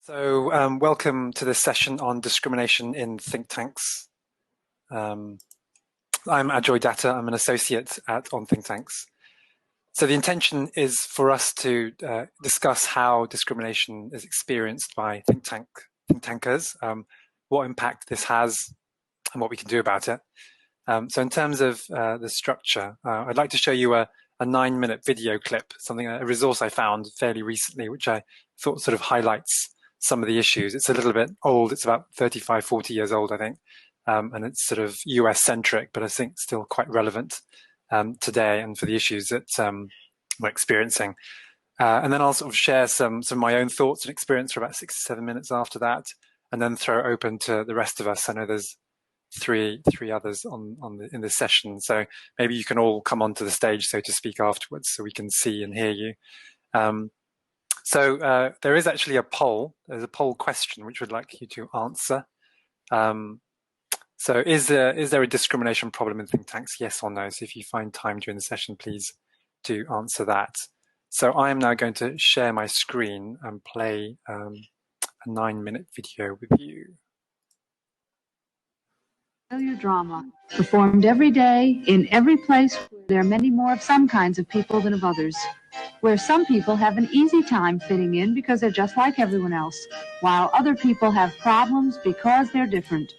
Welcome to this session on discrimination in think tanks. I'm Ajoy Datta. I'm an associate on think tanks. So the intention is for us to discuss how discrimination is experienced by think tankers, what impact this has, and what we can do about it. So in terms of the structure, I'd like to show you a 9-minute video clip, a resource I found fairly recently, which I thought sort of highlights some of the issues. It's a little bit old. It's about 35, 40 years old, I think. And it's sort of US centric, but I think still quite relevant today and for the issues that we're experiencing. And then I'll sort of share some of my own thoughts and experience for about 6 to 7 minutes after that, and then throw it open to the rest of us. I know there's three others in this session, so maybe you can all come onto the stage, so to speak, afterwards, so we can see and hear you. So there is actually a poll. There's a poll question which we'd like you to answer. So is there a discrimination problem in think tanks? Yes or no? So if you find time during the session, please do answer that. So I am now going to share my screen and play a 9-minute video with you. Drama performed every day in every place where there are many more of some kinds of people than of others, where some people have an easy time fitting in because they're just like everyone else, while other people have problems because they're different.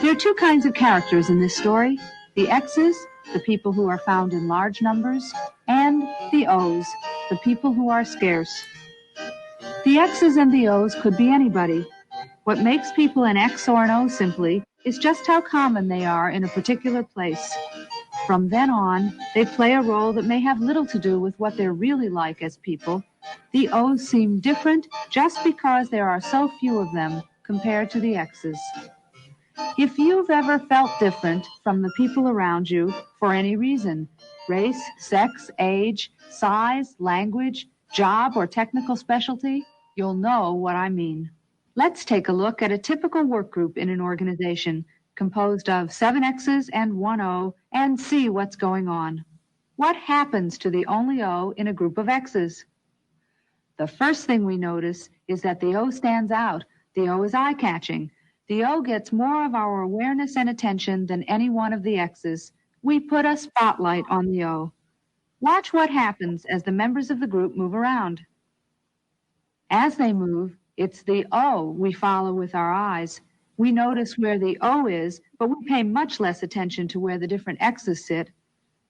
There are two kinds of characters in this story: the X's, the people who are found in large numbers, and the O's, the people who are scarce. The X's and the O's could be anybody. What makes people an X or an O simply is just how common they are in a particular place. From then on, they play a role that may have little to do with what they're really like as people. The O's seem different just because there are so few of them compared to the X's. If you've ever felt different from the people around you for any reason, race, sex, age, size, language, job, or technical specialty, you'll know what I mean. Let's take a look at a typical work group in an organization composed of 7 X's and 1 O and see what's going on. What happens to the only O in a group of X's? The first thing we notice is that the O stands out. The O is eye-catching. The O gets more of our awareness and attention than any one of the X's. We put a spotlight on the O. Watch what happens as the members of the group move around. As they move, it's the O we follow with our eyes. We notice where the O is, but we pay much less attention to where the different X's sit.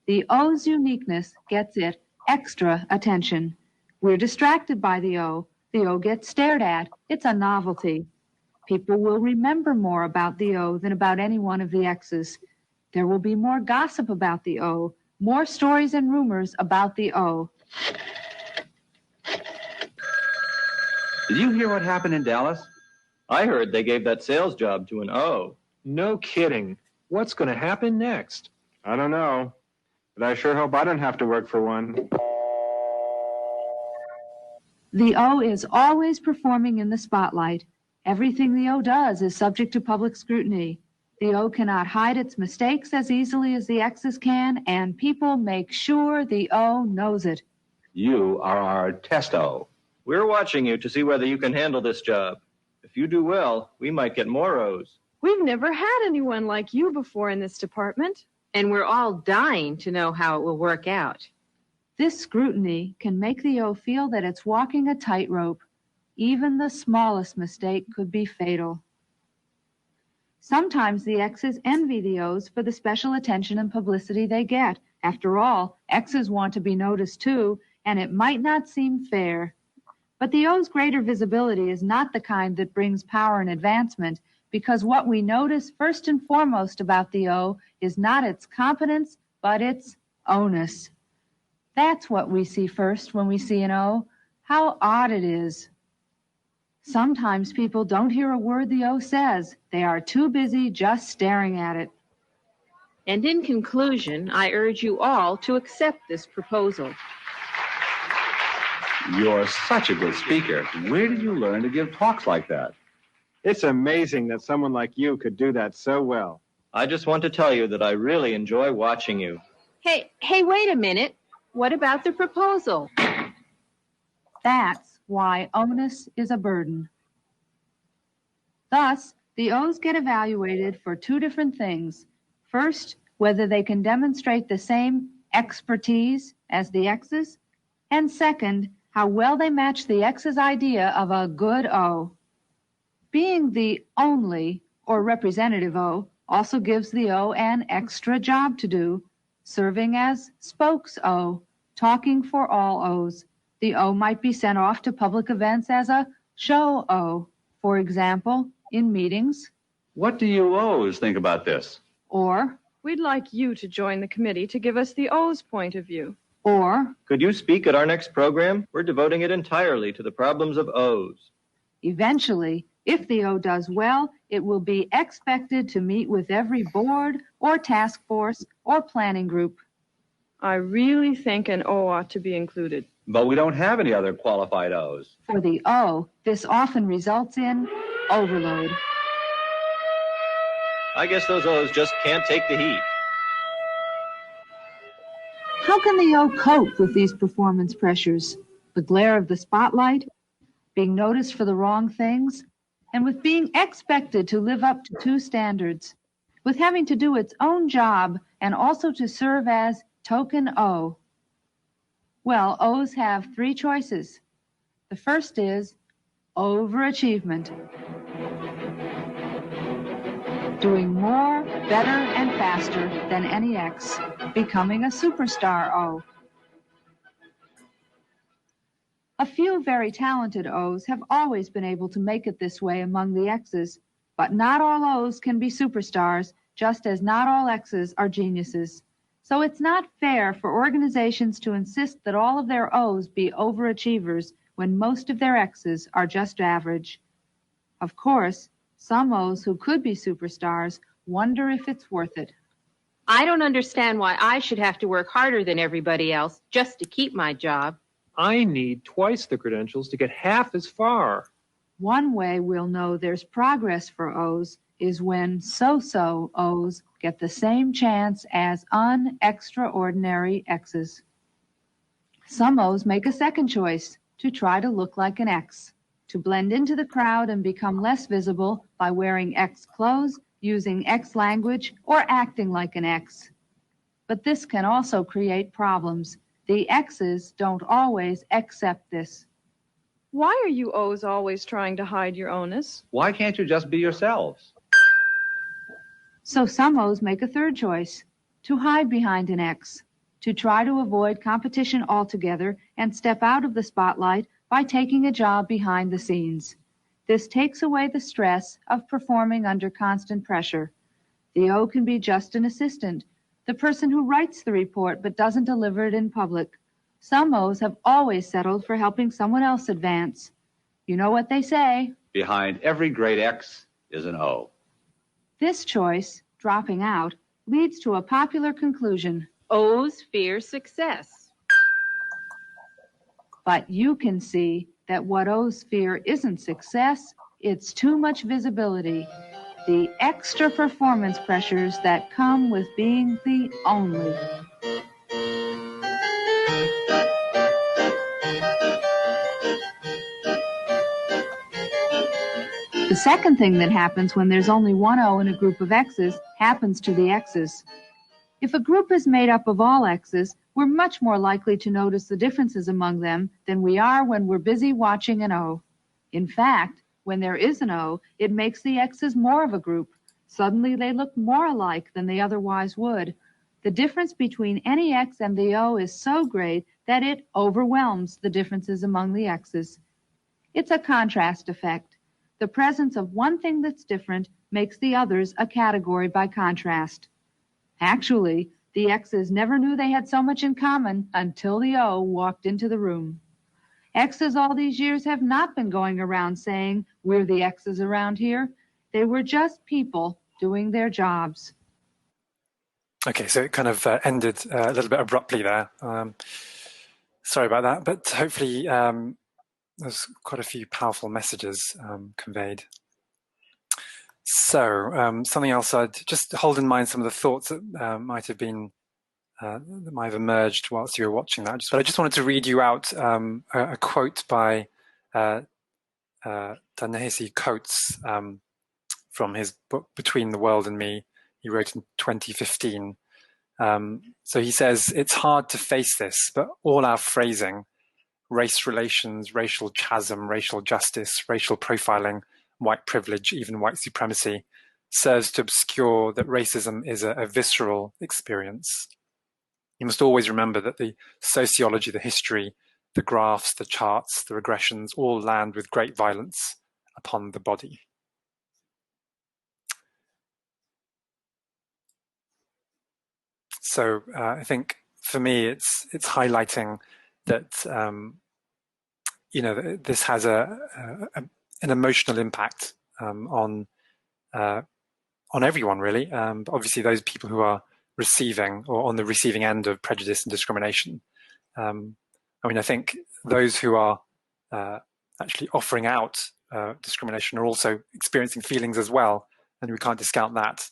The O's uniqueness gets it extra attention. We're distracted by the O. The O gets stared at. It's a novelty. People will remember more about the O than about any one of the X's. There will be more gossip about the O, more stories and rumors about the O. Did you hear what happened in Dallas? I heard they gave that sales job to an O. No kidding. What's going to happen next? I don't know, but I sure hope I don't have to work for one. The O is always performing in the spotlight. Everything the O does is subject to public scrutiny. The O cannot hide its mistakes as easily as the X's can, and people make sure the O knows it. You are our test O. We're watching you to see whether you can handle this job. If you do well, we might get more O's. We've never had anyone like you before in this department, and we're all dying to know how it will work out. This scrutiny can make the O feel that it's walking a tightrope. Even the smallest mistake could be fatal. Sometimes the X's envy the O's for the special attention and publicity they get. After all, X's want to be noticed too, and it might not seem fair. But the O's greater visibility is not the kind that brings power and advancement, because what we notice first and foremost about the O is not its competence, but its O-ness. That's what we see first when we see an O. How odd it is. Sometimes people don't hear a word the O says. They are too busy just staring at it. And in conclusion, I urge you all to accept this proposal. You're such a good speaker. Where did you learn to give talks like that? It's amazing that someone like you could do that so well. I just want to tell you that I really enjoy watching you. Hey, wait a minute. What about the proposal? That's why onus is a burden. Thus, the O's get evaluated for two different things. First, whether they can demonstrate the same expertise as the X's, and second, how well they match the X's idea of a good O. Being the only or representative O also gives the O an extra job to do, serving as spokes O, talking for all O's. The O might be sent off to public events as a show O, for example, in meetings, What do you O's think about this? or We'd like you to join the committee to give us the O's point of view. Could you speak at our next program? We're devoting it entirely to the problems of O's. eventually, if the O does well, it will be expected to meet with every board or task force or planning group. I really think an O ought to be included. But we don't have any other qualified O's. For the O, this often results in overload. I guess those O's just can't take the heat. How can the O cope with these performance pressures? The glare of the spotlight, being noticed for the wrong things, and with being expected to live up to two standards, with having to do its own job and also to serve as token O. Well, O's have three choices. The first is overachievement. Doing more, better, and faster than any X, becoming a superstar O. A few very talented O's have always been able to make it this way among the X's, but not all O's can be superstars, just as not all X's are geniuses. So it's not fair for organizations to insist that all of their O's be overachievers when most of their X's are just average. Of course, some O's who could be superstars wonder if it's worth it. I don't understand why I should have to work harder than everybody else just to keep my job. I need twice the credentials to get half as far. One way we'll know there's progress for O's is when so-so O's get the same chance as unextraordinary X's. Some O's make a second choice, to try to look like an X, to blend into the crowd and become less visible by wearing X clothes, using X language, or acting like an X. But this can also create problems. The X's don't always accept this. Why are you O's always trying to hide your onus? Why can't you just be yourselves? So some O's make a third choice, to hide behind an X, to try to avoid competition altogether and step out of the spotlight by taking a job behind the scenes. This takes away the stress of performing under constant pressure. The O can be just an assistant, the person who writes the report but doesn't deliver it in public. Some O's have always settled for helping someone else advance. You know what they say. Behind every great X is an O. This choice, dropping out, leads to a popular conclusion. O's fear success. But you can see that what O's fear isn't success, it's too much visibility. The extra performance pressures that come with being the only. The second thing that happens when there's only one O in a group of X's happens to the X's. If a group is made up of all X's, we're much more likely to notice the differences among them than we are when we're busy watching an O. In fact, when there is an O, it makes the X's more of a group. Suddenly they look more alike than they otherwise would. The difference between any X and the O is so great that it overwhelms the differences among the X's. It's a contrast effect. The presence of one thing that's different makes the others a category by contrast. Actually, the X's never knew they had so much in common until the O walked into the room. X's all these years have not been going around saying, "We're the X's around here." They were just people doing their jobs. Okay, so it kind of ended a little bit abruptly there. Sorry about that, but hopefully there's quite a few powerful messages conveyed. So something else I'd just hold in mind, some of the thoughts that might have been that might have emerged whilst you were watching that. But I just wanted to read you out a quote by Ta-Nehisi Coates from his book Between the World and Me. He wrote in 2015. So he says, it's hard to face this, but all our phrasing, race relations, racial chasm, racial justice, racial profiling, white privilege, even white supremacy, serves to obscure that racism is a visceral experience. You must always remember that the sociology, the history, the graphs, the charts, the regressions all land with great violence upon the body. So I think for me, it's highlighting that this has an emotional impact on everyone, really. But obviously, those people who are receiving or on the receiving end of prejudice and discrimination. I think those who are actually offering out discrimination are also experiencing feelings as well, and we can't discount that.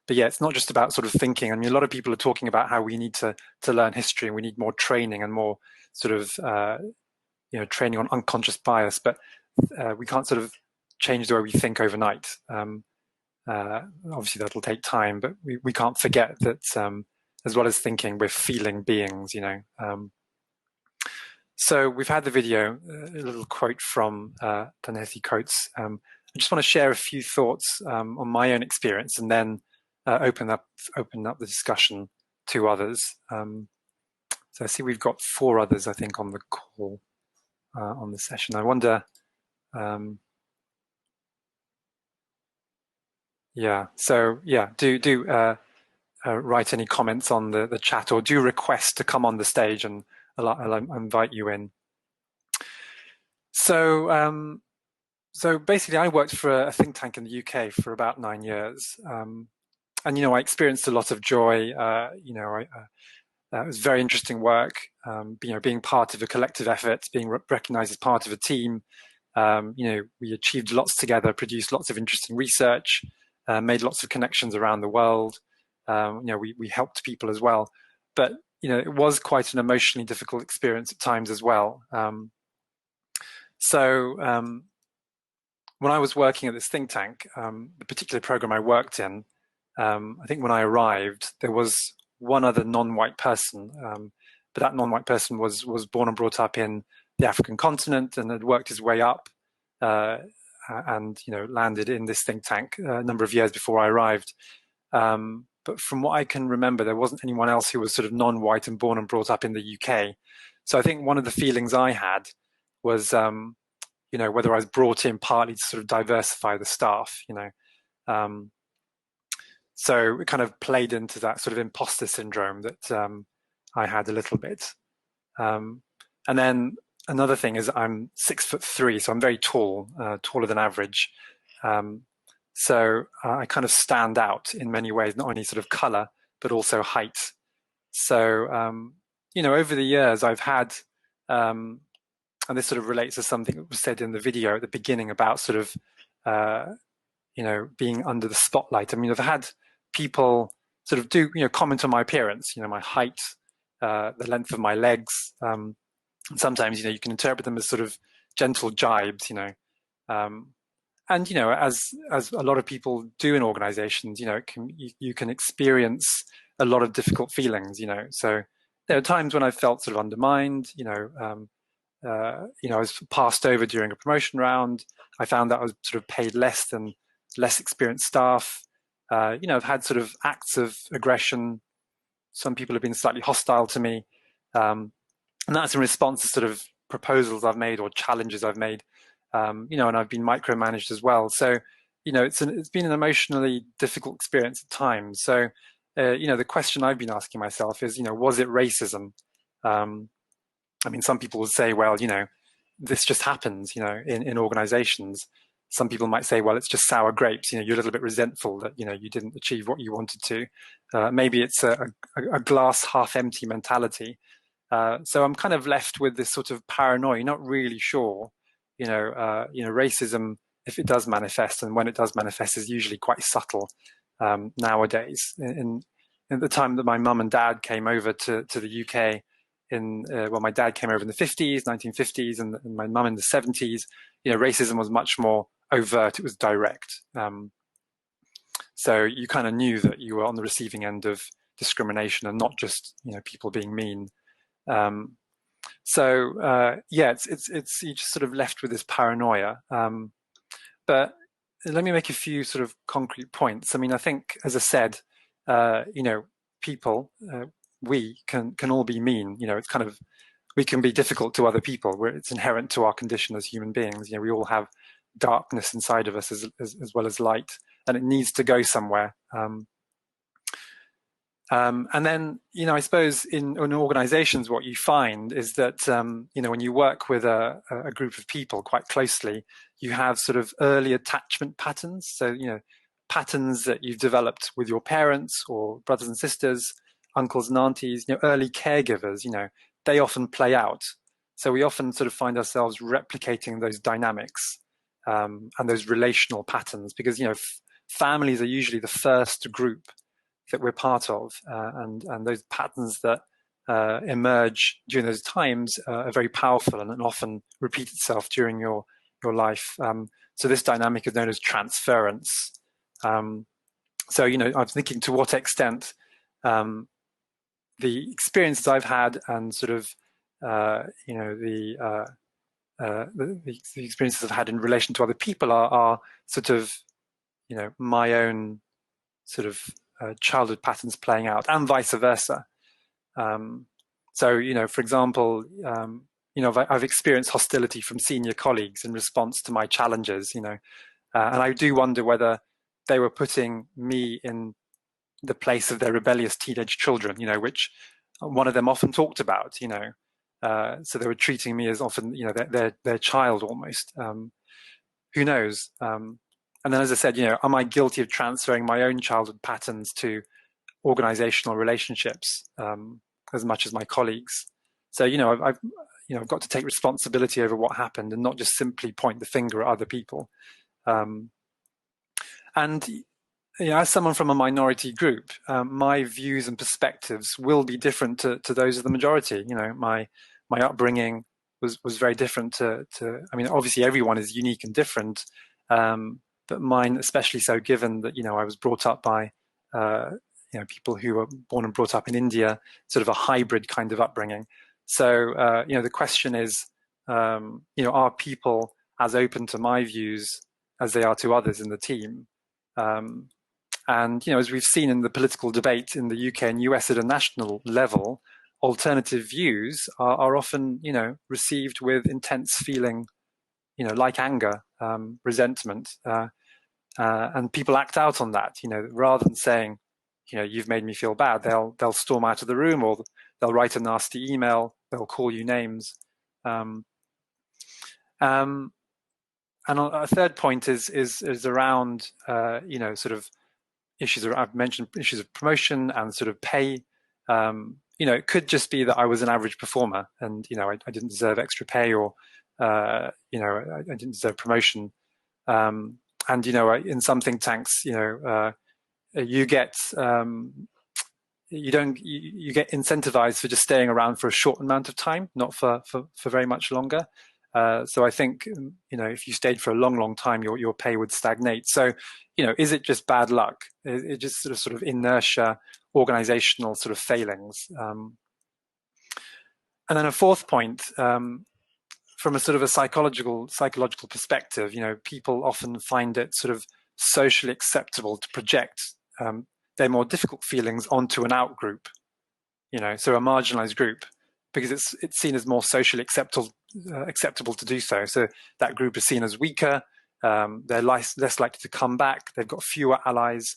But yeah, it's not just about sort of thinking. I mean, a lot of people are talking about how we need to learn history and we need more training and more sort of training on unconscious bias. But we can't sort of change the way we think overnight. Obviously, that'll take time, but we can't forget that as well as thinking, we're feeling beings. So we've had the video, a little quote from Ta-Nehisi Coates. I just want to share a few thoughts on my own experience, and then open up the discussion to others. So I see we've got 4 others, I think, on the call on the session. I wonder, do write any comments on the chat, or do request to come on the stage, and I'll invite you in. So basically, I worked for a think tank in the UK for about 9 years. And, I experienced a lot of joy. It was very interesting work, being part of a collective effort, being recognized as part of a team. We achieved lots together, produced lots of interesting research, made lots of connections around the world. We helped people as well. But, it was quite an emotionally difficult experience at times as well. When I was working at this think tank, the particular program I worked in, I think when I arrived, there was one other non-white person, but that non-white person was born and brought up in the African continent and had worked his way up and landed in this think tank a number of years before I arrived. But from what I can remember, there wasn't anyone else who was sort of non-white and born and brought up in the UK. So I think one of the feelings I had was, whether I was brought in partly to sort of diversify the staff, So it kind of played into that sort of imposter syndrome that I had a little bit. And then another thing is I'm 6'3", so I'm very tall, taller than average. So I kind of stand out in many ways, not only sort of color, but also height. So, over the years I've had, and this sort of relates to something that was said in the video at the beginning about sort of, being under the spotlight. I mean, I've had people sort of do, comment on my appearance, my height, the length of my legs. And sometimes, you can interpret them as sort of gentle jibes, and, as a lot of people do in organizations, you can experience a lot of difficult feelings, So there are times when I felt sort of undermined, I was passed over during a promotion round. I found that I was sort of paid less than less experienced staff. I've had sort of acts of aggression. Some people have been slightly hostile to me. And that's in response to sort of proposals I've made or challenges I've made. And I've been micromanaged as well. So, it's been an emotionally difficult experience at times. So, the question I've been asking myself is, was it racism? Some people would say, well, this just happens, in organizations. Some people might say, well, it's just sour grapes. You're a little bit resentful that, you didn't achieve what you wanted to. Maybe it's a glass half empty mentality. So I'm kind of left with this sort of paranoia, not really sure, racism, if it does manifest, and when it does manifest, is usually quite subtle nowadays. In the time that my mum and dad came over to the UK well, my dad came over in the 50s, 1950s, and my mum in the 70s. Racism was much more overt. It was direct. So you kind of knew that you were on the receiving end of discrimination and not just, people being mean. It's you're just sort of left with this paranoia. But let me make a few sort of concrete points. I think, as I said, people, we can all be mean. It's kind of, we can be difficult to other people. It's inherent to our condition as human beings. We all have darkness inside of us as well as light, and it needs to go somewhere. And then, I suppose in organizations, what you find is that, when you work with a group of people quite closely, you have sort of early attachment patterns. So, patterns that you've developed with your parents or brothers and sisters, uncles and aunties, early caregivers, they often play out. So we often sort of find ourselves replicating those dynamics and those relational patterns because, families are usually the first group that we're part of, and those patterns that emerge during those times are very powerful and often repeat itself during your life. So this dynamic is known as transference. I'm thinking to what extent the experiences I've had and sort of the experiences I've had in relation to other people are sort of my own sort of childhood patterns playing out, and vice versa. For example, I've experienced hostility from senior colleagues in response to my challenges, and I do wonder whether they were putting me in the place of their rebellious teenage children, which one of them often talked about, so they were treating me as often, their child almost. Who knows? And then, as I said, am I guilty of transferring my own childhood patterns to organizational relationships as much as my colleagues? So, I've got to take responsibility over what happened and not just simply point the finger at other people. As someone from a minority group, my views and perspectives will be different to those of the majority. My upbringing was very different to obviously everyone is unique and different. But mine especially so, given that, I was brought up by, people who were born and brought up in India, sort of a hybrid kind of upbringing. So, the question is, are people as open to my views as they are to others in the team? As we've seen in the political debate in the UK and US at a national level, alternative views are often, received with intense feeling, like anger, resentment, and people act out on that, rather than saying, you've made me feel bad. They'll storm out of the room, or they'll write a nasty email. They'll call you names. And a third point is around, sort of issues. I've mentioned issues of promotion and sort of pay. It could just be that I was an average performer, and I didn't deserve extra pay, or I didn't deserve promotion. In some think tanks, you get you get incentivized for just staying around for a short amount of time, not for very much longer. So I think, if you stayed for a long time, your pay would stagnate. So, is it just bad luck? It just sort of inertia, organizational sort of failings. And then a fourth point, from a sort of a psychological perspective, people often find it sort of socially acceptable to project their more difficult feelings onto an out group, so a marginalized group, because it's seen as more socially acceptable to do so. So that group is seen as weaker. They're less likely to come back. They've got fewer allies.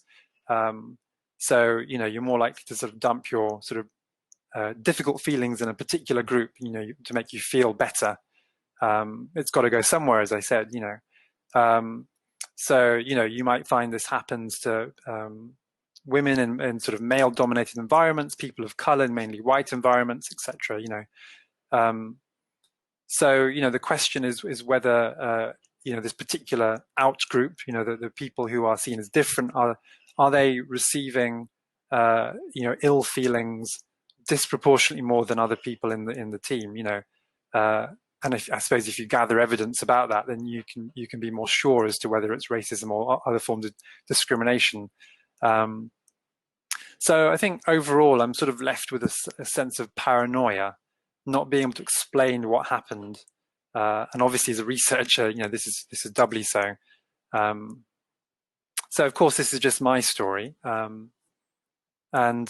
So you're more likely to sort of dump your sort of difficult feelings in a particular group, to make you feel better. It's got to go somewhere, as I said, So, you might find this happens to women in sort of male-dominated environments, people of color in mainly white environments, etc. So, the question is whether, this particular out group, the people who are seen as different, are they receiving, ill feelings disproportionately more than other people in the team, and I suppose if you gather evidence about that, then you can be more sure as to whether it's racism or other forms of discrimination. So I think overall, I'm sort of left with a sense of paranoia, not being able to explain what happened. And obviously, as a researcher, this is doubly so. So of course, this is just my story, and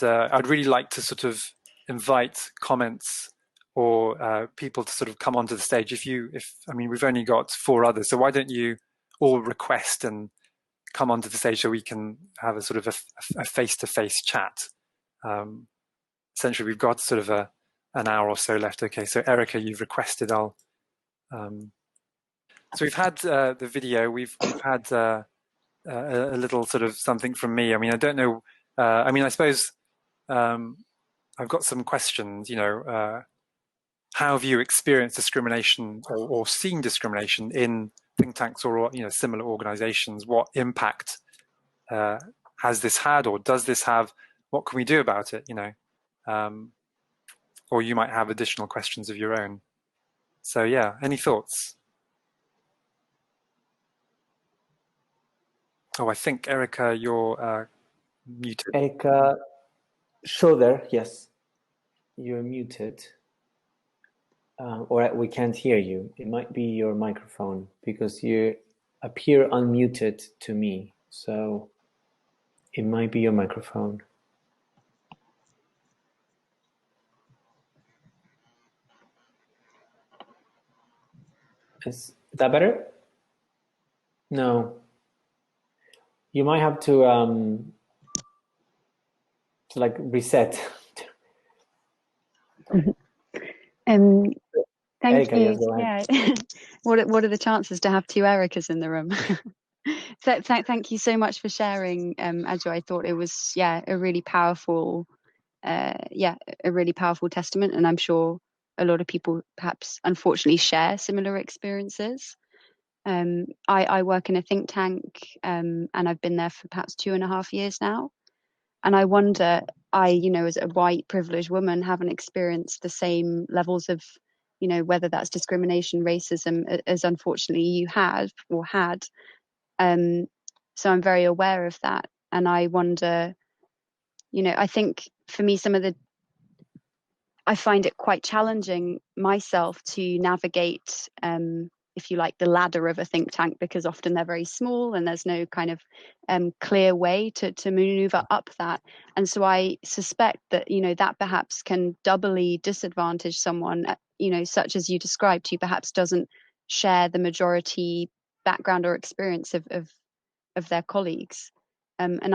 I'd really like to sort of invite comments or people to sort of come onto the stage. I mean, we've only got 4 others, so why don't you all request and come onto the stage so we can have a sort of a face-to-face chat. Essentially, we've got sort of an hour or so left. Okay, so Erica, you've requested. So we've had the video. We've had a little sort of something from me. I mean, I don't know. I suppose I've got some questions. How have you experienced discrimination or seen discrimination in think tanks or similar organizations? What impact has this had, or does this have? What can we do about it? Or you might have additional questions of your own. So yeah, any thoughts? Oh, I think Erica, you're muted. Erica, show there. Yes, you're muted. Or we can't hear you. It might be your microphone because you appear unmuted to me. So it might be your microphone. Is that better? No. You might have to like reset. Thank Erica, you. yes, Yeah. What are the chances to have 2 Ericas in the room? So thank you so much for sharing, Ajoy. I thought it was a really powerful testament, and I'm sure a lot of people perhaps unfortunately share similar experiences. I work in a think tank, and I've been there for perhaps 2.5 years now. And I wonder, as a white privileged woman, haven't experienced the same levels of, whether that's discrimination, racism, as unfortunately you have or had. So I'm very aware of that. And I wonder, I think for me, I find it quite challenging myself to navigate, if you like, the ladder of a think tank, because often they're very small and there's no kind of clear way to maneuver up that. And so I suspect that, that perhaps can doubly disadvantage someone, such as you described, who perhaps doesn't share the majority background or experience of their colleagues. And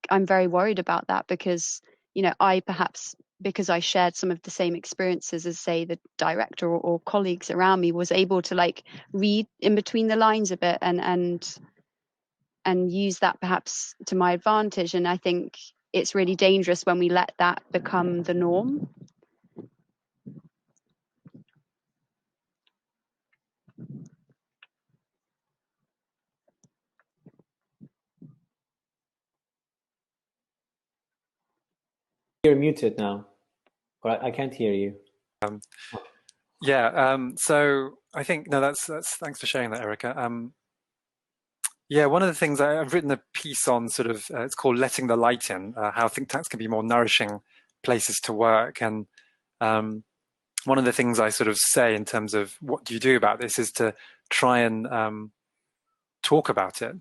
I'm very worried about that because, I perhaps, because I shared some of the same experiences as, say, the director or colleagues around me, was able to read in between the lines a bit and use that perhaps to my advantage. And I think it's really dangerous when we let that become the norm. You're muted now, or I can't hear you. So I think that's thanks for sharing that, Erica. One of the things I've written a piece on, sort of, it's called "Letting the Light In," how think tanks can be more nourishing places to work. And one of the things I sort of say in terms of what do you do about this is to try and talk about it.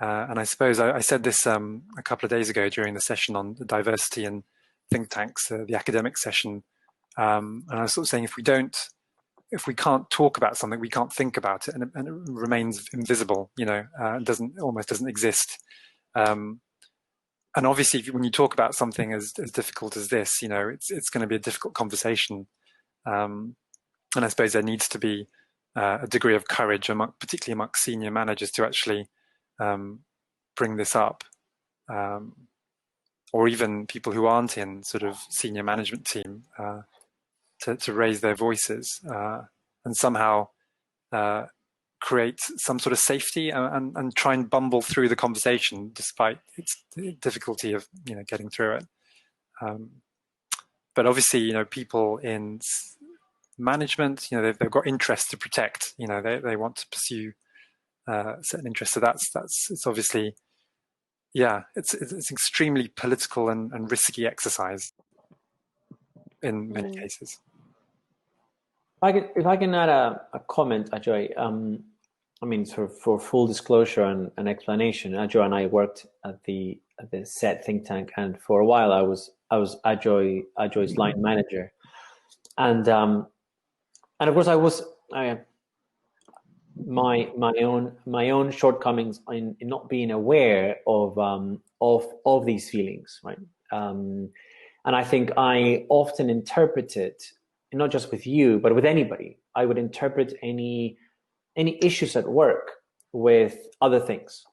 And I suppose I said this a couple of days ago during the session on diversity in think tanks, the academic session. And I was sort of saying, if we can't talk about something, we can't think about it, and it remains invisible, almost doesn't exist. And obviously, when you talk about something as difficult as this, it's going to be a difficult conversation. And I suppose there needs to be a degree of courage, particularly amongst senior managers, to actually bring this up, or even people who aren't in sort of senior management team, to raise their voices and somehow create some sort of safety and try and bumble through the conversation despite its difficulty of getting through it. but obviously, people in management, they've got interests to protect. They want to pursue certain interests. So it's obviously, it's extremely political and risky exercise in many cases. If I can add a comment, Ajoy. For full disclosure and explanation, Ajoy and I worked at the SET think tank, and for a while I was Ajoy's line manager, and of course my own shortcomings in not being aware of these feelings, right? And I think I often interpreted, not just with you, but with anybody, I would interpret any issues at work with other things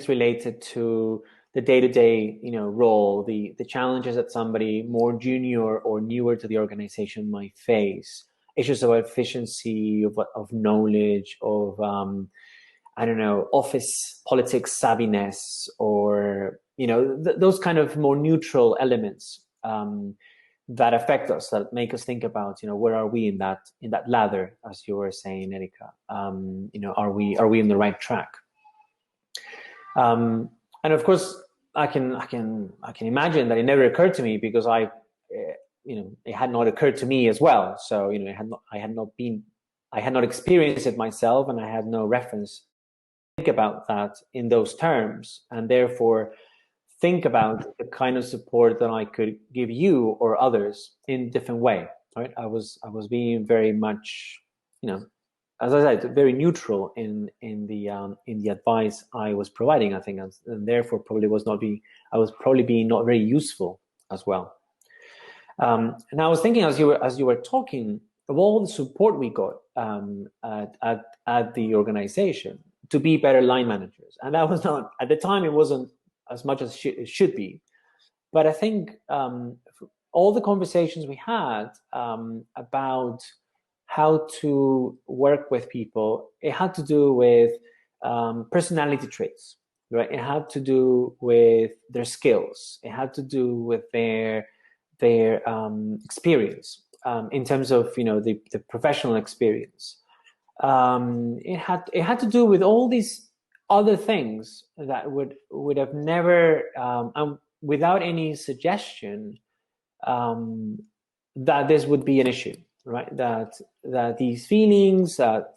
related to the day-to-day, role, the challenges that somebody more junior or newer to the organization might face, issues about efficiency, of knowledge, of office politics savviness, or those kind of more neutral elements that affect us, that make us think about, where are we in that ladder, as you were saying, Erika. Are we in the right track? And of course, I can imagine that it never occurred to me, because it had not occurred to me as well. So I had not experienced it myself, and I had no reference to think about that in those terms, and therefore think about the kind of support that I could give you or others in a different way. Right? I was being very much, as I said, very neutral in the advice I was providing, I think, and therefore I was probably being not very useful as well. And I was thinking, as you were talking, of all the support we got at the organization to be better line managers, and that was not, at the time, it wasn't as much as it should be, but I think all the conversations we had about how to work with people, it had to do with personality traits, right? It had to do with their skills. It had to do with their experience in terms of the professional experience. It had to do with all these other things that would have never, without any suggestion, that this would be an issue, right? That these feelings, that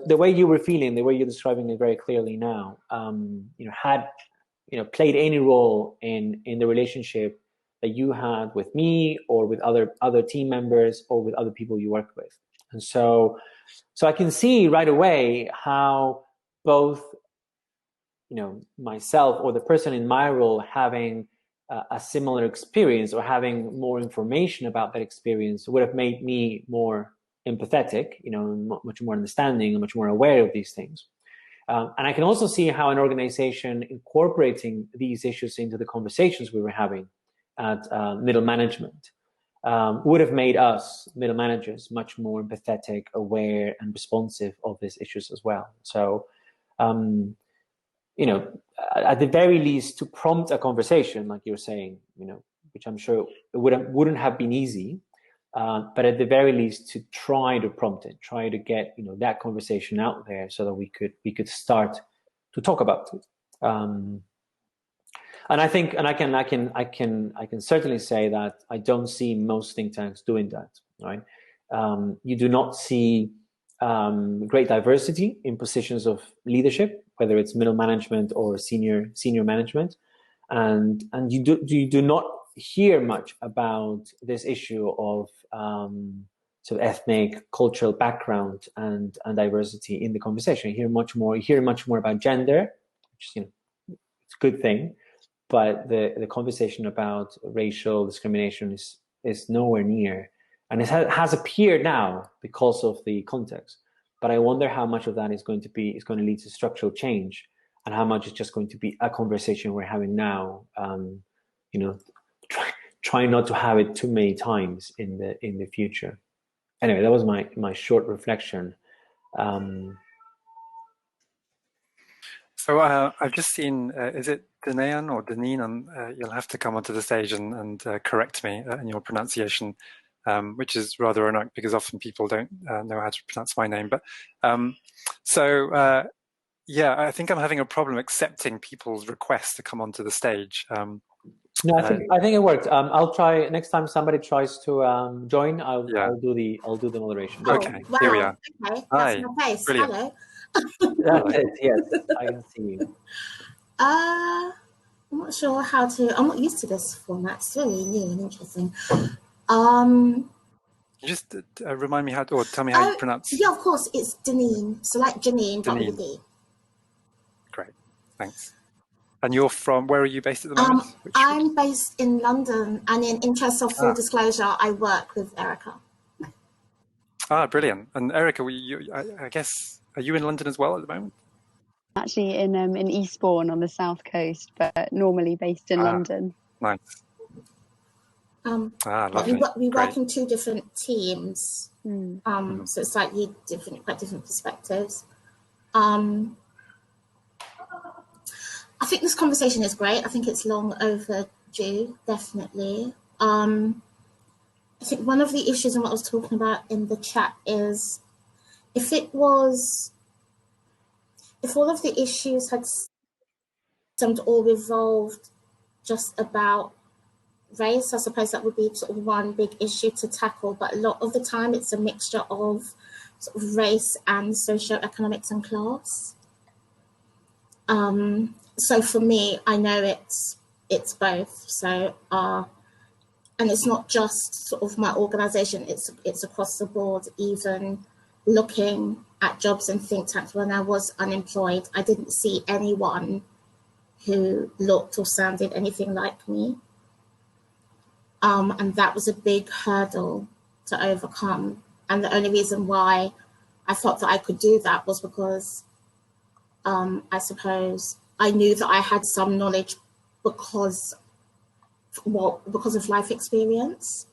the way you were feeling, the way you're describing it very clearly now, had played any role in the relationship that you had with me, or with other team members, or with other people you worked with. And so I can see right away how both myself or the person in my role having a similar experience, or having more information about that experience, would have made me more empathetic, much more understanding and much more aware of these things. And I can also see how an organization incorporating these issues into the conversations we were having at middle management would have made us middle managers much more empathetic, aware, and responsive of these issues as well. So, at the very least, to prompt a conversation, like you're saying, which I'm sure wouldn't have been easy, but at the very least, to try to prompt it, try to get that conversation out there, so that we could start to talk about it. And I think, and I can certainly say that I don't see most think tanks doing that. Right? You do not see great diversity in positions of leadership, whether it's middle management or senior management, and you do not hear much about this issue of sort of ethnic, cultural background and diversity in the conversation. You hear much more about gender, which is it's a good thing, but the conversation about racial discrimination is nowhere near, and it has appeared now because of the context. But I wonder how much of that is going to lead to structural change, and how much is just going to be a conversation we're having now. Try not to have it too many times in the future. Anyway, that was my short reflection. So I've just seen, is it Danayan or Deneen, and you'll have to come onto the stage and correct me in your pronunciation, which is rather ironic because often people don't know how to pronounce my name. But yeah, I think I'm having a problem accepting people's requests to come onto the stage. No, I think it worked. I'll try next time somebody tries to join. I'll do the moderation. Oh, Okay, wow. here we are. Okay, Hi. that's my face. Brilliant. Hello. That's it. Yes, I can see you. I'm not sure how to. I'm not used to this format. It's really new and interesting. Can you just remind me or tell me how you pronounce? Yeah, of course. It's Deneen. So like Janine, but with a Deneen. D. Great, thanks. And you're from, where are you based at the moment? I'm based in London, and in interest of full disclosure, I work with Erica. Ah, brilliant. And Erica, I guess, are you in London as well at the moment? Actually in Eastbourne on the south coast, but normally based in London. Nice. Lovely. We work in two different teams, so it's slightly quite different perspectives. I think this conversation is great. I think it's long overdue, definitely. I think one of the issues and what I was talking about in the chat is if all of the issues had stemmed or revolved just about race, I suppose that would be sort of one big issue to tackle. But a lot of the time it's a mixture of sort of race and socioeconomics and class. So for me, I know it's both. So and it's not just sort of my organization, it's across the board. Even looking at jobs in think tanks when I was unemployed, I didn't see anyone who looked or sounded anything like me. And that was a big hurdle to overcome. And the only reason why I thought that I could do that was because I suppose I knew that I had some knowledge because of life experience.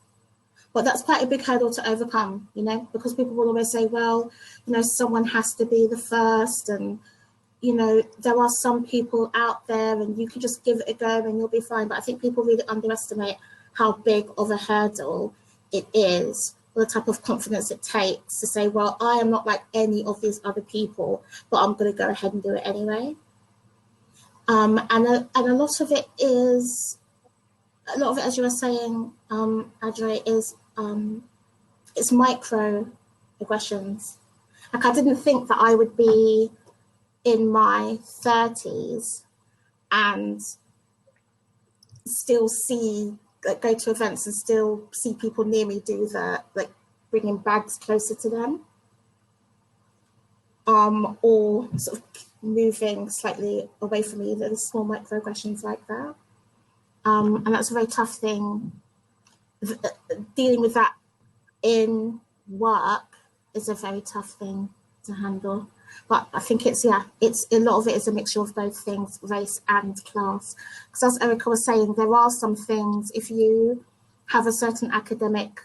But that's quite a big hurdle to overcome, because people will always say, well, someone has to be the first, and, there are some people out there and you can just give it a go and you'll be fine. But I think people really underestimate how big of a hurdle it is, or the type of confidence it takes to say, well, I am not like any of these other people, but I'm going to go ahead and do it anyway. And a lot of it, as you were saying, Ajoy, is it's micro aggressions. Like, I didn't think that I would be in my 30s and still go to events and still see people near me do that, like bringing bags closer to them, or sort of moving slightly away from me. There's small microaggressions like that, and that's a very tough thing. Dealing with that in work is a very tough thing to handle. But I think it's a lot of it is a mixture of both things, race and class. Because as Erica was saying, there are some things, if you have a certain academic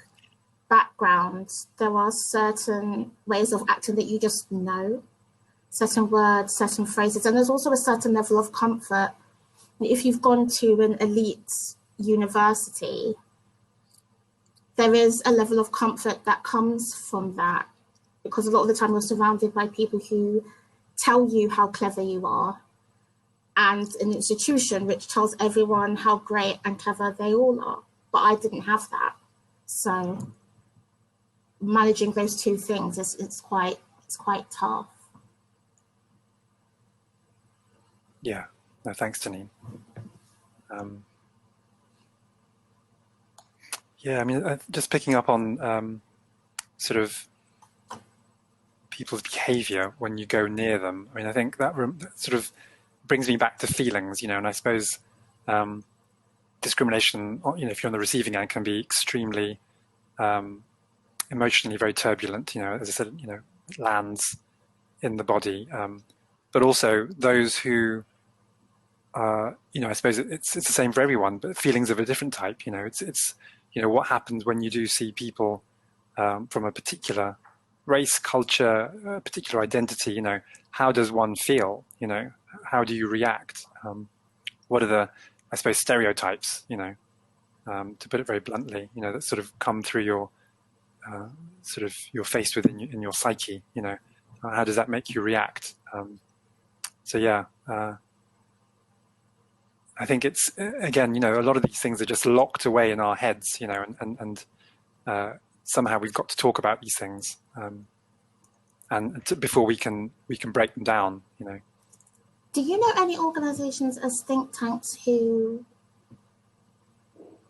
background, there are certain ways of acting that you just know, certain words, certain phrases, and there's also a certain level of comfort. If you've gone to an elite university, there is a level of comfort that comes from that, because a lot of the time you're surrounded by people who tell you how clever you are, and an institution which tells everyone how great and clever they all are. But I didn't have that. So managing those two things it's quite tough. Yeah, no, thanks, Janine. Yeah, I mean, just picking up on sort of people's behavior when you go near them. I mean, I think that sort of brings me back to feelings, and I suppose discrimination, if you're on the receiving end, can be extremely emotionally very turbulent. As I said, it lands in the body, but also those who, I suppose it's the same for everyone, but feelings of a different type. It's what happens when you do see people from a particular race, culture, a particular identity. How does one feel? How do you react? what are the, I suppose, stereotypes, to put it very bluntly, that sort of come through your, sort of you're faced with in your psyche, how does that make you react? So yeah, I think it's, again, a lot of these things are just locked away in our heads, and somehow we've got to talk about these things, before we can break them down, Do you know any organizations as think tanks who,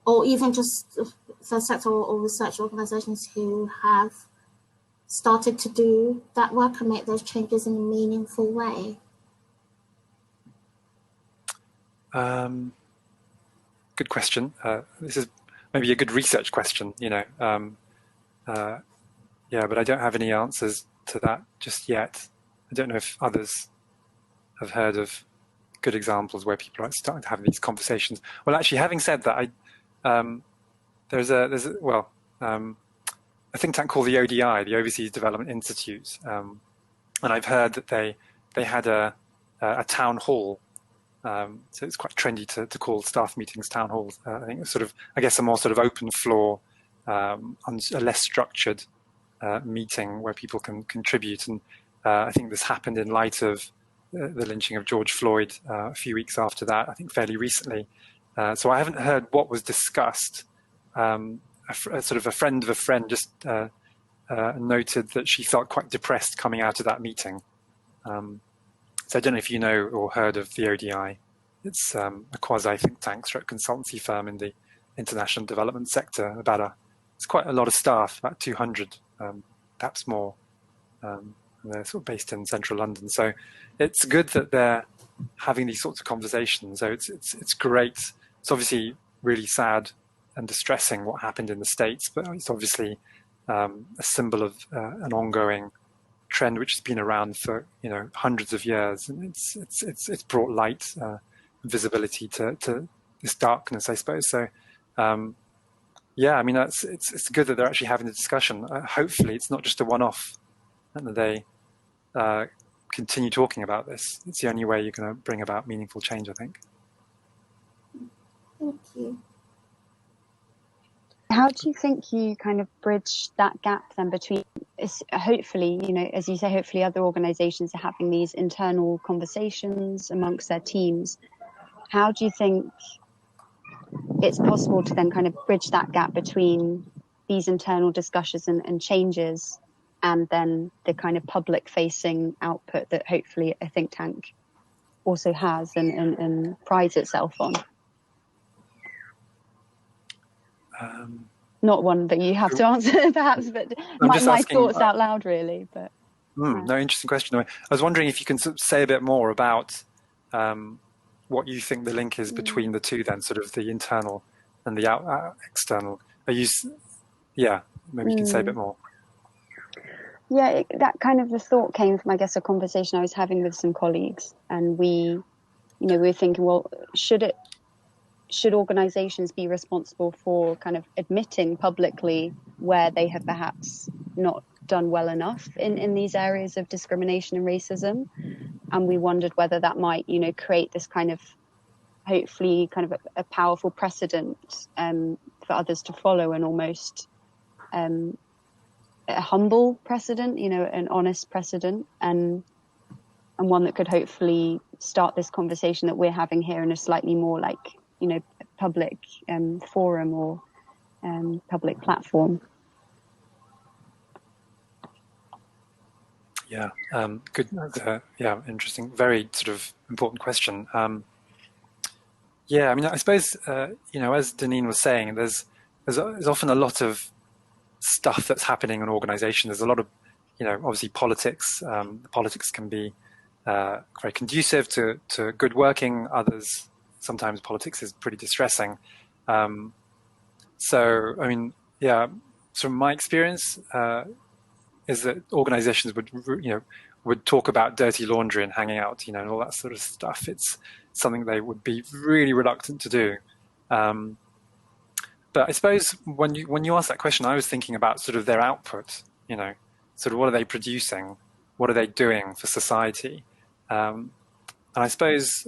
or even just first sector or research organizations who have started to do that work and make those changes in a meaningful way? Good question. This is maybe a good research question, yeah, but I don't have any answers to that just yet. I don't know if others have heard of good examples where people are starting to have these conversations. Well, actually, having said that, there's a think tank called the ODI, the Overseas Development Institute, and I've heard that they had a town hall. So it's quite trendy to call staff meetings town halls. I think it's sort of, I guess, a more sort of open floor, a less structured meeting where people can contribute. And I think this happened in light of the lynching of George Floyd a few weeks after that, I think fairly recently. So I haven't heard what was discussed. Sort of a friend of a friend just noted that she felt quite depressed coming out of that meeting. So I don't know if you know or heard of the ODI. It's a quasi think tank stroke consultancy firm in the international development sector. It's quite a lot of staff, about 200, perhaps more. They're sort of based in central London. So it's good that they're having these sorts of conversations. So it's great. It's obviously really sad and distressing what happened in the States, but it's obviously a symbol of an ongoing trend which has been around for hundreds of years, and it's brought light, visibility to this darkness, I suppose. So yeah, I mean, it's good that they're actually having the discussion. Hopefully, it's not just a one-off, and that they continue talking about this. It's the only way you're going to bring about meaningful change, I think. Thank you. How do you think you kind of bridge that gap then between, hopefully, as you say, hopefully other organizations are having these internal conversations amongst their teams. How do you think it's possible to then kind of bridge that gap between these internal discussions and changes and then the kind of public facing output that hopefully a think tank also has and prides itself on? Not one that you have to answer, perhaps, but my thoughts out loud, really. But no, interesting question. I was wondering if you can say a bit more about what you think the link is between the two, then, sort of the internal and the external. Maybe you can say a bit more. Yeah, that kind of the thought came from, I guess, a conversation I was having with some colleagues, and we were thinking, well, should organizations be responsible for kind of admitting publicly where they have perhaps not done well enough in these areas of discrimination and racism? And we wondered whether that might, create this kind of, hopefully, kind of a powerful precedent for others to follow, and almost a humble precedent, an honest precedent, and one that could hopefully start this conversation that we're having here in a slightly more public forum or public platform. Yeah, good. Interesting. Very sort of important question. Yeah, I mean, I suppose as Deneen was saying, there's often a lot of stuff that's happening in an organization. There's a lot of, obviously politics. Politics can be very conducive to good working. Others, sometimes politics is pretty distressing. So, I mean, yeah, from my experience, is that organizations would talk about dirty laundry and hanging out, and all that sort of stuff. It's something they would be really reluctant to do. But I suppose when you ask that question, I was thinking about sort of their output, sort of what are they producing? What are they doing for society? And I suppose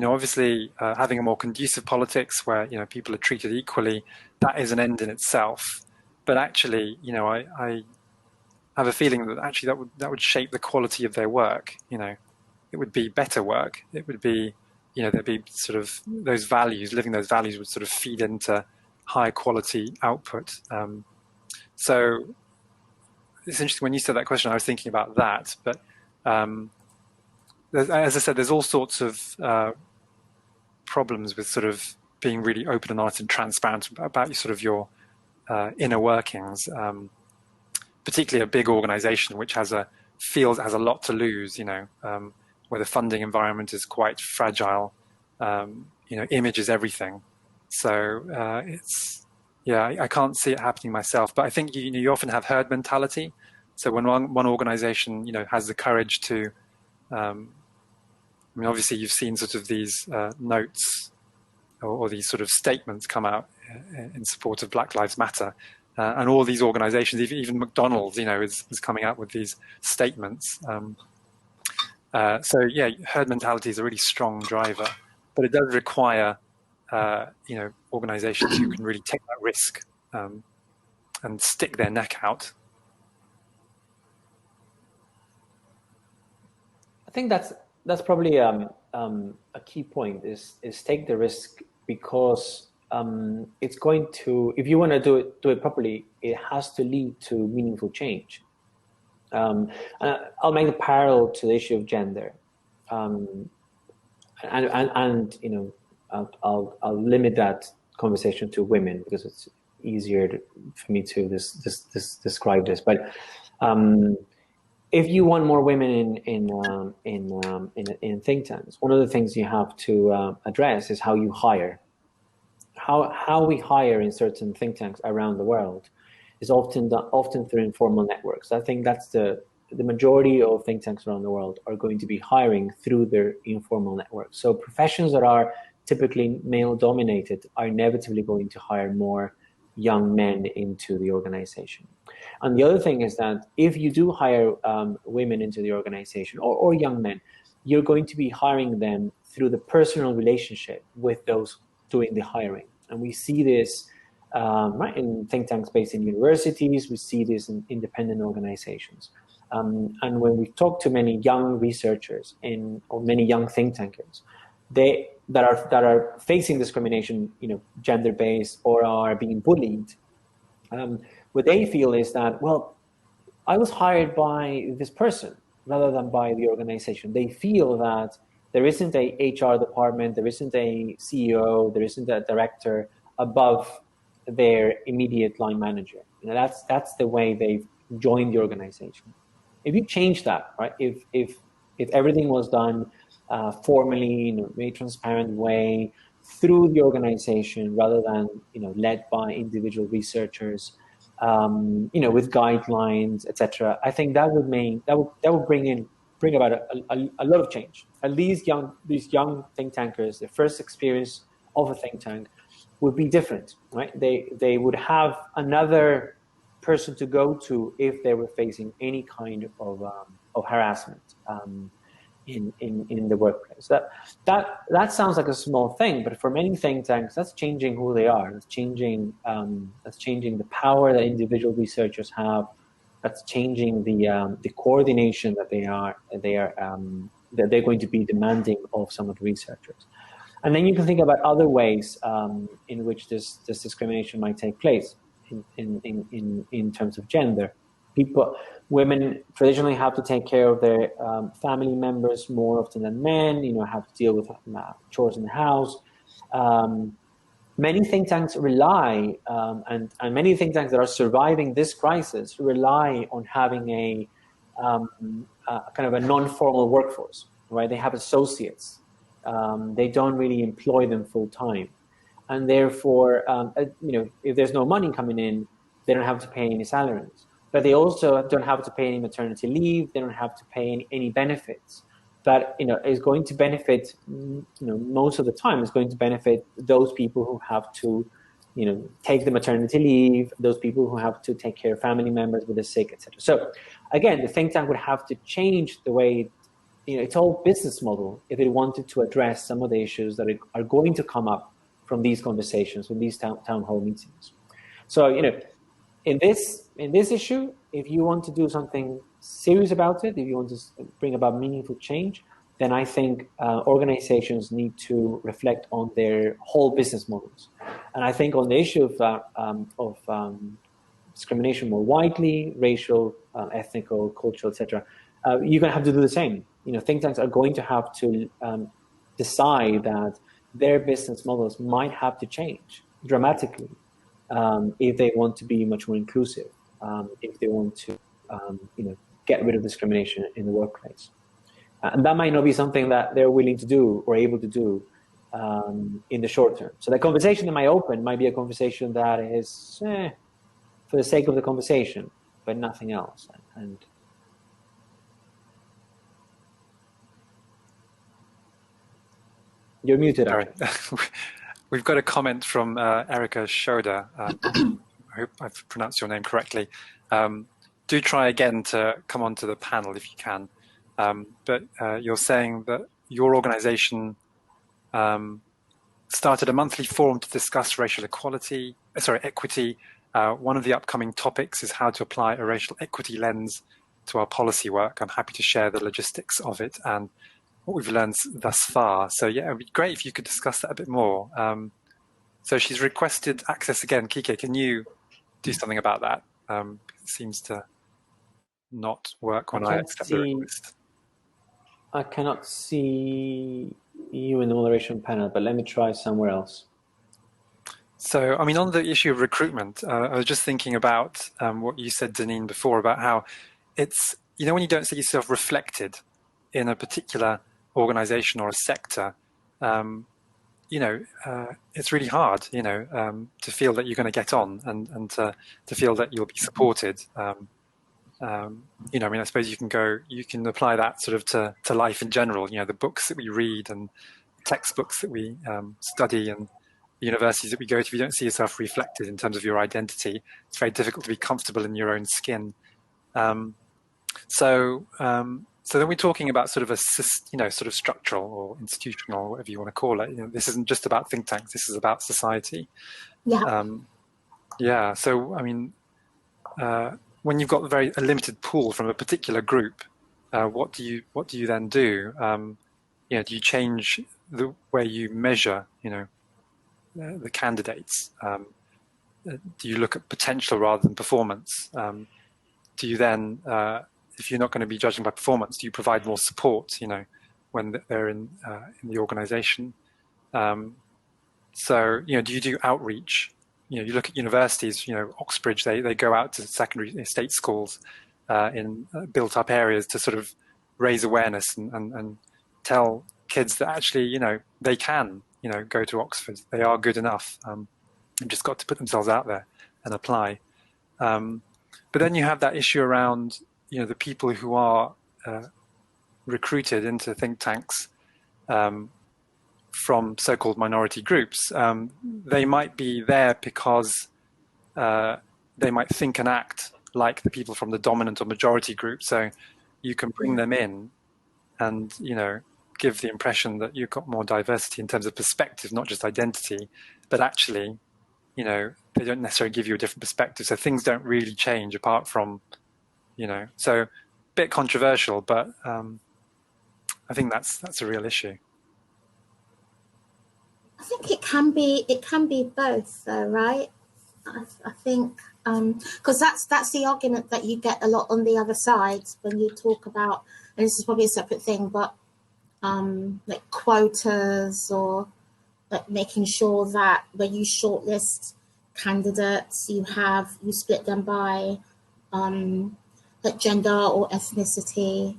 obviously having a more conducive politics where, people are treated equally, that is an end in itself. But actually, I have a feeling that actually that would shape the quality of their work. It would be better work. It would be, there'd be sort of those values, living those values would sort of feed into high quality output. So it's interesting when you said that question, I was thinking about that. But as I said, there's all sorts of problems with sort of being really open and honest and transparent about your inner workings, particularly a big organization which feels it has a lot to lose, where the funding environment is quite fragile. Image is everything. So I can't see it happening myself, but I think you often have herd mentality. So when one organization has the courage to, obviously you've seen sort of these notes or these sort of statements come out in support of Black Lives Matter, and all these organizations, even McDonald's, is coming out with these statements. Herd mentality is a really strong driver, but it does require organizations who can really take that risk and stick their neck out. I think that's probably a key point is take the risk, because it's going to, if you want to do it properly, it has to lead to meaningful change. And I'll make a parallel to the issue of gender, and I'll limit that conversation to women because it's easier for me to describe this. But if you want more women in think tanks, one of the things you have to address is how you hire. How we hire in certain think tanks around the world is often through informal networks. I think that's the majority of think tanks around the world are going to be hiring through their informal networks. So professions that are typically male-dominated are inevitably going to hire more young men into the organization. And the other thing is that if you do hire women into the organization or young men, you're going to be hiring them through the personal relationship with those doing the hiring. And we see this right in think tanks based in universities, we see this in independent organizations. And when we talk to many young researchers or many young think tankers, that are facing discrimination, gender-based, or are being bullied, what they feel is that, well, I was hired by this person rather than by the organization. They feel that there isn't a HR department, there isn't a CEO, there isn't a director above their immediate line manager. That's the way they've joined the organization. If you change that, right? If everything was done formally, in a very transparent way through the organization, rather than led by individual researchers, with guidelines, etc. I think that would bring about a lot of change. At least these young think tankers, their first experience of a think tank would be different, right? They would have another person to go to if they were facing any kind of harassment in the workplace. That sounds like a small thing, but for many think tanks, that's changing who they are. That's changing the power that individual researchers have. That's changing the coordination that they're going to be demanding of some of the researchers. And then you can think about other ways in which this discrimination might take place in terms of gender. Women traditionally have to take care of their family members more often than men, have to deal with chores in the house. Many think tanks rely, and many think tanks that are surviving this crisis rely on having a kind of a non-formal workforce, right? They have associates. They don't really employ them full time. And therefore, if there's no money coming in, they don't have to pay any salaries. But they also don't have to pay any maternity leave. They don't have to pay any benefits. That is going to benefit, most of the time, is going to benefit those people who have to, take the maternity leave, those people who have to take care of family members with the sick, etc. So, again, the think tank would have to change the way its whole business model if it wanted to address some of the issues that are going to come up from these conversations, from these town hall meetings. So, in this issue, if you want to do something serious about it, if you want to bring about meaningful change, then I think organizations need to reflect on their whole business models. And I think on the issue of discrimination more widely, racial, ethnical, cultural, etc., you're going to have to do the same. Think tanks are going to have to decide that their business models might have to change dramatically if they want to be much more inclusive, if they want to, get rid of discrimination in the workplace. And that might not be something that they're willing to do or able to do in the short term. So the conversation that might open might be a conversation that is for the sake of the conversation, but nothing else. And you're muted. We've got a comment from Erica Schoder. I hope I've pronounced your name correctly. Do try again to come onto the panel if you can. But you're saying that your organization started a monthly forum to discuss racial equity. One of the upcoming topics is how to apply a racial equity lens to our policy work. I'm happy to share the logistics of it and what we've learned thus far. So yeah, it'd be great if you could discuss that a bit more. So she's requested access again. Kike, can you do something about that? It seems to not work when I accept the request. I cannot see you in the moderation panel, but let me try somewhere else. So, I mean, on the issue of recruitment, I was just thinking about what you said, Deneen, before about how it's, when you don't see yourself reflected in a particular organization or a sector, it's really hard, to feel that you're going to get on and to feel that you'll be supported. I suppose you can apply that sort of to life in general, the books that we read and textbooks that we study and the universities that we go to. If you don't see yourself reflected in terms of your identity, it's very difficult to be comfortable in your own skin. So then we're talking about sort of sort of structural or institutional, whatever you want to call it. This isn't just about think tanks. This is about society. Yeah. So, I mean, when you've got a limited pool from a particular group, what do you then do? Do you change the way you measure, the candidates? Do you look at potential rather than performance? Do you then, if you're not going to be judging by performance, do you provide more support, when they're in the organization? So, do you do outreach? You look at universities, Oxbridge, they go out to secondary state schools in built-up areas to sort of raise awareness and tell kids that actually, they can, go to Oxford. They are good enough. They've just got to put themselves out there and apply. But then you have that issue around, the people who are recruited into think tanks from so-called minority groups. They might be there because they might think and act like the people from the dominant or majority group. So you can bring them in and, give the impression that you've got more diversity in terms of perspective, not just identity, but actually, they don't necessarily give you a different perspective. So things don't really change apart from, so a bit controversial, but I think that's a real issue. I think it can be both, though, right? I think because that's the argument that you get a lot on the other side when you talk about, and this is probably a separate thing, but like quotas or like making sure that when you shortlist candidates, you split them by like gender or ethnicity.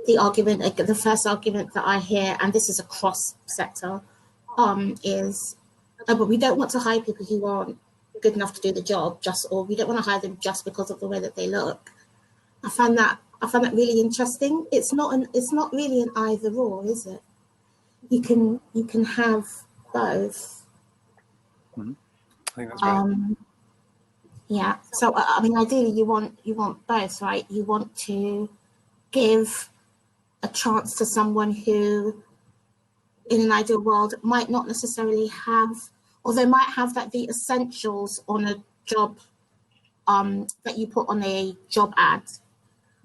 The first argument that I hear, and this is across sector, is, but we don't want to hire people who aren't good enough to do the job, or we don't want to hire them just because of the way that they look. I find that really interesting. It's not really an either or, is it? You can have both. Mm-hmm. I think that's right. Yeah. So I mean, ideally, you want both, right? You want to give a chance to someone who, in an ideal world, might not necessarily have, or they might have that the essentials on a job that you put on a job ad,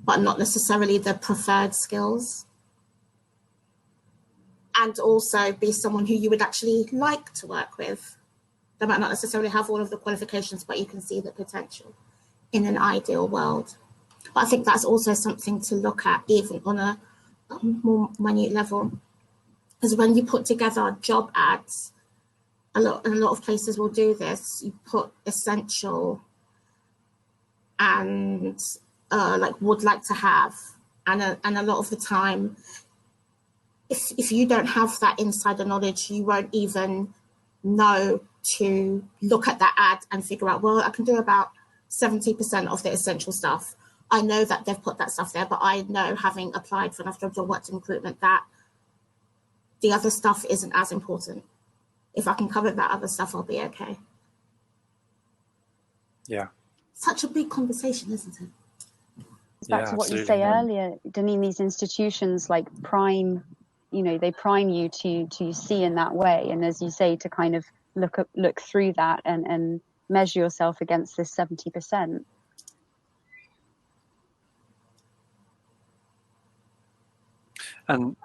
but not necessarily the preferred skills. And also be someone who you would actually like to work with. They might not necessarily have all of the qualifications, but you can see the potential in an ideal world. But I think that's also something to look at, even on a more minute level. Because when you put together job ads, a lot of places will do this. You put essential and like would like to have, and a lot of the time, if you don't have that insider knowledge, you won't even know to look at that ad and figure out, well, I can do about 70% of the essential stuff. I know that they've put that stuff there, but I know, having applied for enough jobs or worked in recruitment, that the other stuff isn't as important. If I can cover that other stuff, I'll be okay. Yeah. Such a big conversation, isn't it? Back to what you say earlier, Deneen, these institutions like prime, they prime you to see in that way. And as you say, to kind of look through that and measure yourself against this 70%. And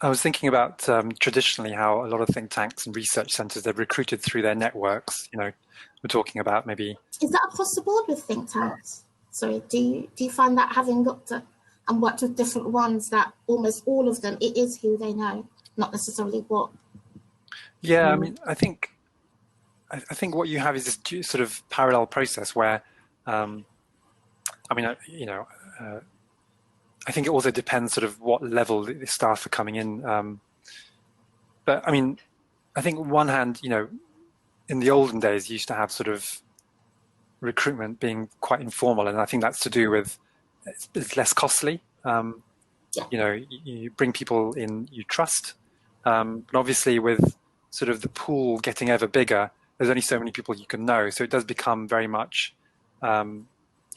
I was thinking about traditionally how a lot of think tanks and research centres, they're recruited through their networks. We're talking about maybe... Is that across the board with think tanks? Sorry, do you find that, having looked at and worked with different ones, that almost all of them, it is who they know, not necessarily what? Yeah, I mean, I think what you have is this sort of parallel process where, I think it also depends sort of what level the staff are coming in. But I mean, I think on one hand, in the olden days, you used to have sort of recruitment being quite informal, and I think that's to do with it's less costly. You bring people in you trust, but obviously with sort of the pool getting ever bigger, there's only so many people you can know, so it does become very much a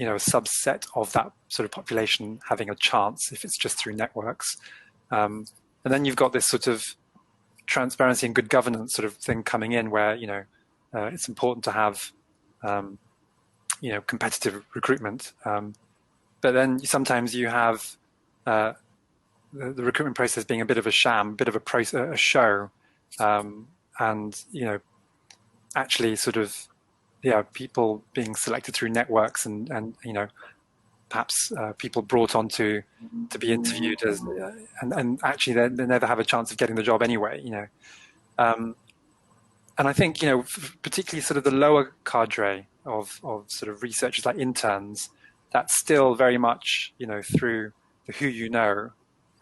subset of that sort of population having a chance if it's just through networks. And then you've got this sort of transparency and good governance sort of thing coming in where, it's important to have, competitive recruitment. But then sometimes you have the recruitment process being a bit of a sham, a bit of a show, and, actually sort of, people being selected through networks and perhaps people brought on to be interviewed as, and actually they never have a chance of getting the job anyway, and I think, particularly sort of the lower cadre of sort of researchers like interns, that's still very much, through the who you know.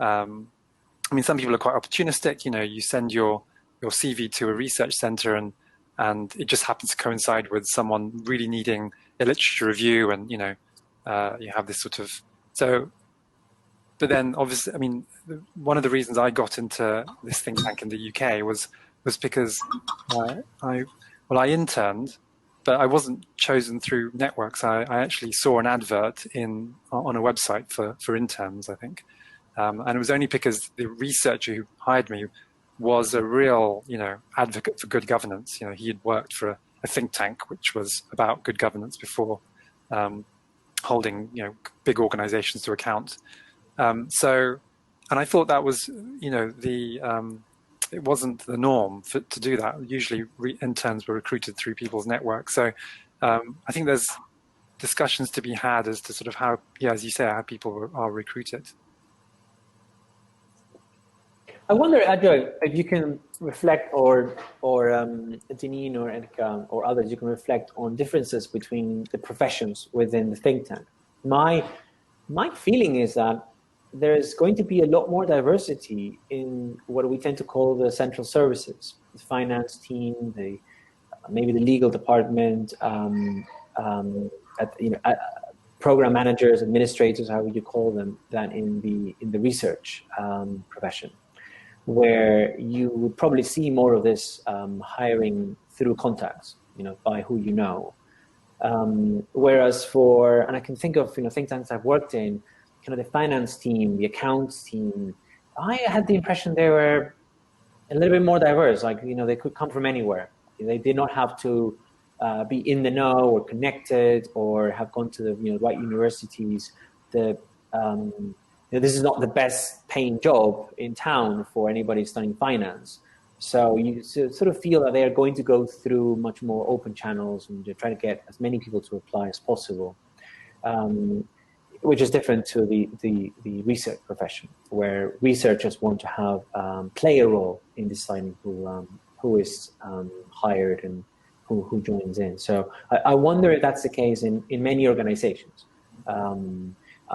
I mean, some people are quite opportunistic, you send your CV to a research center and it just happens to coincide with someone really needing a literature review, and you have this sort of but then obviously, I mean, one of the reasons I got into this think tank in the UK was because I interned, but I wasn't chosen through networks. I actually saw an advert on a website for interns, I think, and it was only because the researcher who hired me was a real, advocate for good governance. He had worked for a think tank which was about good governance before, holding, big organizations to account. And I thought that was, it wasn't the norm to do that. Usually interns were recruited through people's networks. So I think there's discussions to be had as to sort of how, as you say, how people are recruited. I wonder, Ajoy, if you can reflect, or Deneen or Edka or others, you can reflect on differences between the professions within the think tank. My feeling is that there's going to be a lot more diversity in what we tend to call the central services, the finance team, maybe the legal department, program managers, administrators, how would you call them, than in the research profession, where you would probably see more of this hiring through contacts, by who you know. Whereas and I can think of think tanks I've worked in, kind of the finance team, the accounts team, I had the impression they were a little bit more diverse. Like, they could come from anywhere. They did not have to be in the know or connected or have gone to the right universities. This is not the best paying job in town for anybody studying finance. So you sort of feel that they are going to go through much more open channels and try to get as many people to apply as possible, which is different to the research profession, where researchers want to have play a role in deciding who is hired and who joins in. So I wonder if that's the case in many organizations.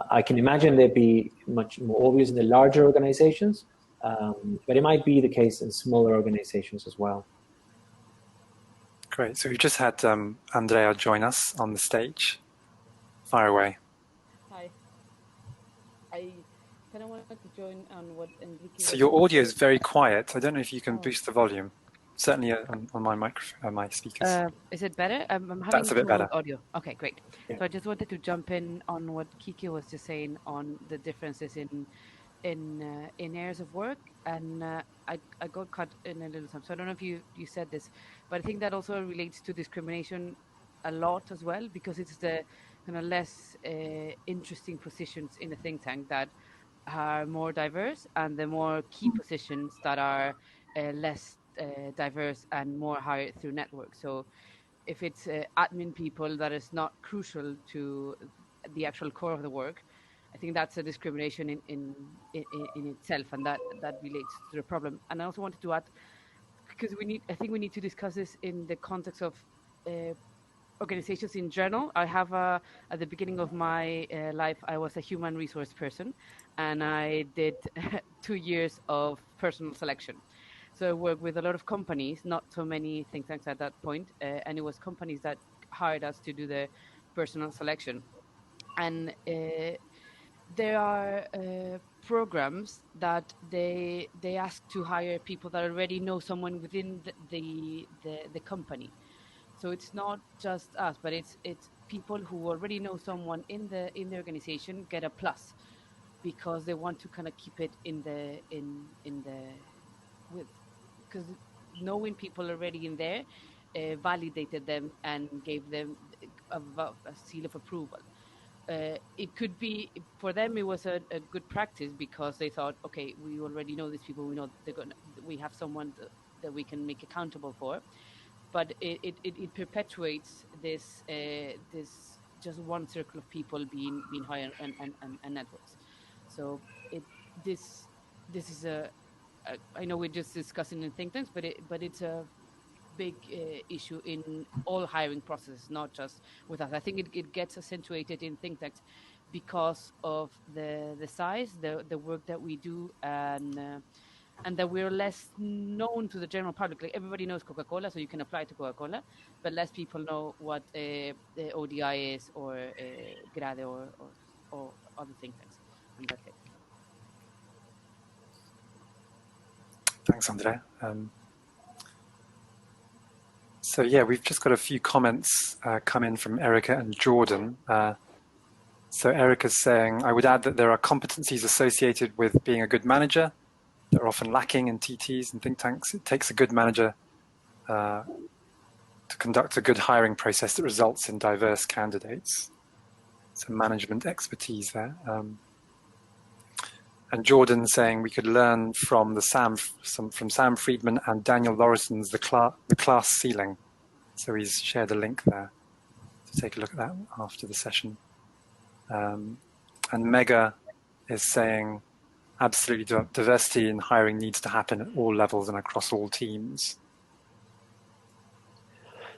I can imagine there'd be much more obvious in the larger organizations, but it might be the case in smaller organizations as well. Great. So we've just had Andrea join us on the stage. Fire away. Hi. I kind of wanted to join on what Enrique. So your audio is very quiet. I don't know if you can boost the volume. Certainly on my microphone, my speakers. Is it better? I'm having That's a bit better. Audio. Okay, great. Yeah. So I just wanted to jump in on what Kiki was just saying on the differences in areas of work, and I got cut in a little time. So I don't know if you said this, but I think that also relates to discrimination a lot as well, because it's the kind of less interesting positions in a think tank that are more diverse, and the more key positions that are less diverse and more hired through networks. So if it's admin people that is not crucial to the actual core of the work, I think that's a discrimination in itself, and that relates to the problem. And I also wanted to add, because I think we need to discuss this in the context of organizations in general. I have at the beginning of my life, I was a human resource person, and I did 2 years of personal selection. So I worked with a lot of companies, not so many think tanks at that point, and it was companies that hired us to do the personal selection. And there are programs that they ask to hire people that already know someone within the company. So it's not just us, but it's people who already know someone in the organization get a plus, because they want to kind of keep it because knowing people already in there validated them and gave them a seal of approval. It could be, for them, it was a good practice, because they thought, okay, we already know these people, we know we have someone that we can make accountable for. But it perpetuates this just one circle of people being hired and networks. So this is I know we're just discussing in think tanks, but it's a big issue in all hiring processes, not just with us. I think it gets accentuated in think tanks because of the size, the work that we do, and that we're less known to the general public. Like, everybody knows Coca-Cola, so you can apply to Coca-Cola, but less people know what the ODI is, or Grade, or other think tanks. And that's it. Thanks, Andrea. So yeah, we've just got a few comments come in from Erica and Jordan. So Erica's saying, I would add that there are competencies associated with being a good manager that are often lacking in TTs and think tanks. It takes a good manager to conduct a good hiring process that results in diverse candidates. Some management expertise there. And Jordan saying we could learn from Sam Friedman and Daniel Laurison's the class ceiling. So he's shared a link there to take a look at that after the session. And Mega is saying absolutely diversity in hiring needs to happen at all levels and across all teams.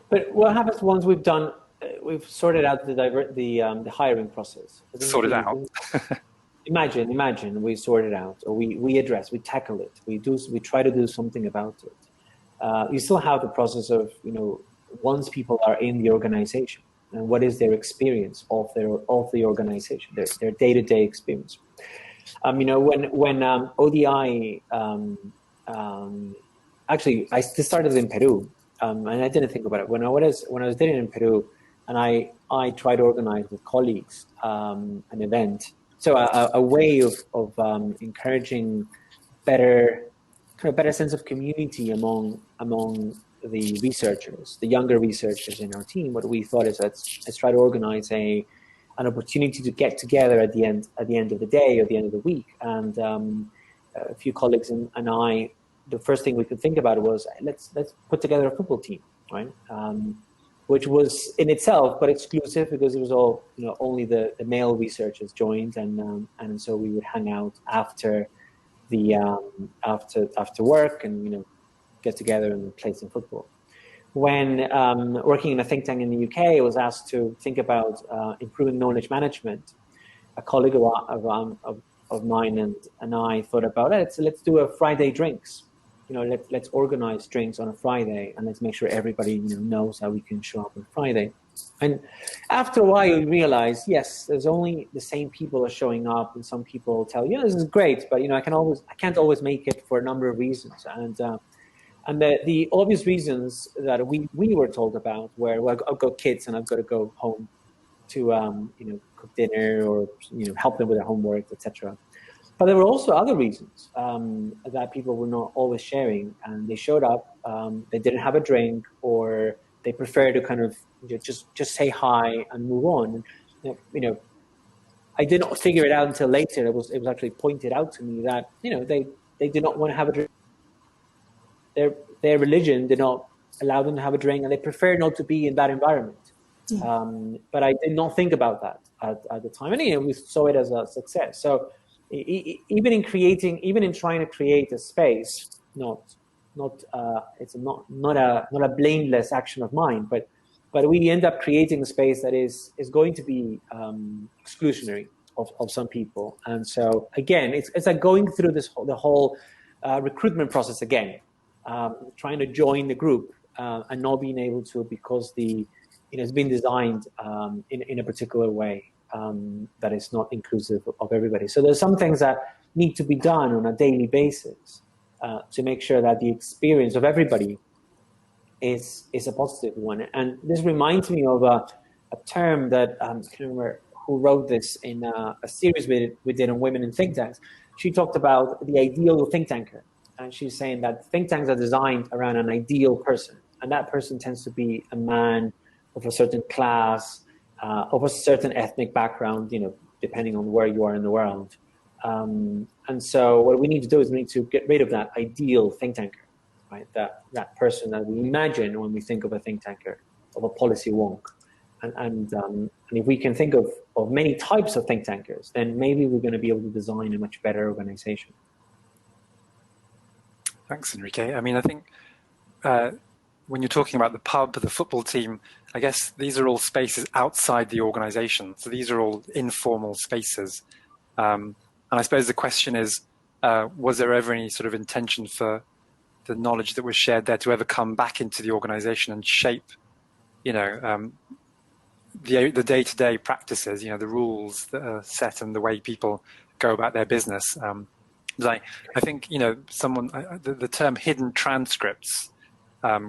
But what happens once we've sorted out the hiring process? Sorted out. Imagine we sort it out, or we tackle it. We try to do something about it. You still have the process of, once people are in the organization, and what is their experience of the organization, their day-to-day experience. When ODI, actually, I started in Peru, and I didn't think about it. When I was doing it in Peru, and I tried to organize with colleagues an event So a way of encouraging better sense of community among the researchers, the younger researchers in our team. What we thought is let's try to organize an opportunity to get together at the end of the day or the end of the week. And a few colleagues and I, the first thing we could think about was let's put together a football team, right? Which was in itself but exclusive because it was all, only the male researchers joined, and so we would hang out after the after work and get together and play some football. When working in a think tank in the UK, I was asked to think about improving knowledge management. A colleague of mine and I thought about it. So let's do a Friday drinks. Let's organize drinks on a Friday, and let's make sure everybody knows how we can show up on Friday. And after a while, you realize, yes, there's only the same people are showing up, and some people tell you, this is great, but I can't always make it for a number of reasons. And the obvious reasons that we were told about were, well, I've got kids and I've got to go home to cook dinner or help them with their homework, etc. But there were also other reasons that people were not always sharing, and they showed up, they didn't have a drink, or they prefer to kind of just say hi and move on. I didn't figure it out until later. It was actually pointed out to me that they did not want to have a drink. Their religion did not allow them to have a drink, and they prefer not to be in that environment. Yeah. But I did not think about that at the time, and we saw it as a success. So even in trying to create a space, it's not a blameless action of mine, but we end up creating a space that is going to be exclusionary of some people. And so again, it's like going through the whole recruitment process again, trying to join the group and not being able to because it's been designed in a particular way that is not inclusive of everybody. So there's some things that need to be done on a daily basis to make sure that the experience of everybody is a positive one. And this reminds me of a term that I can't remember who wrote this in a series we did on women in think tanks. She talked about the ideal think tanker. And she's saying that think tanks are designed around an ideal person. And that person tends to be a man of a certain class, of a certain ethnic background, depending on where you are in the world. And so what we need to do is we need to get rid of that ideal think tanker, right? That person that we imagine when we think of a think tanker, of a policy wonk. And if we can think of many types of think tankers, then maybe we're going to be able to design a much better organization. Thanks, Enrique. I mean, I think when you're talking about the pub, the football team, I guess these are all spaces outside the organization. So these are all informal spaces. And I suppose the question is, was there ever any sort of intention for the knowledge that was shared there to ever come back into the organization and shape, the day-to-day practices, the rules that are set and the way people go about their business? I think, the term hidden transcripts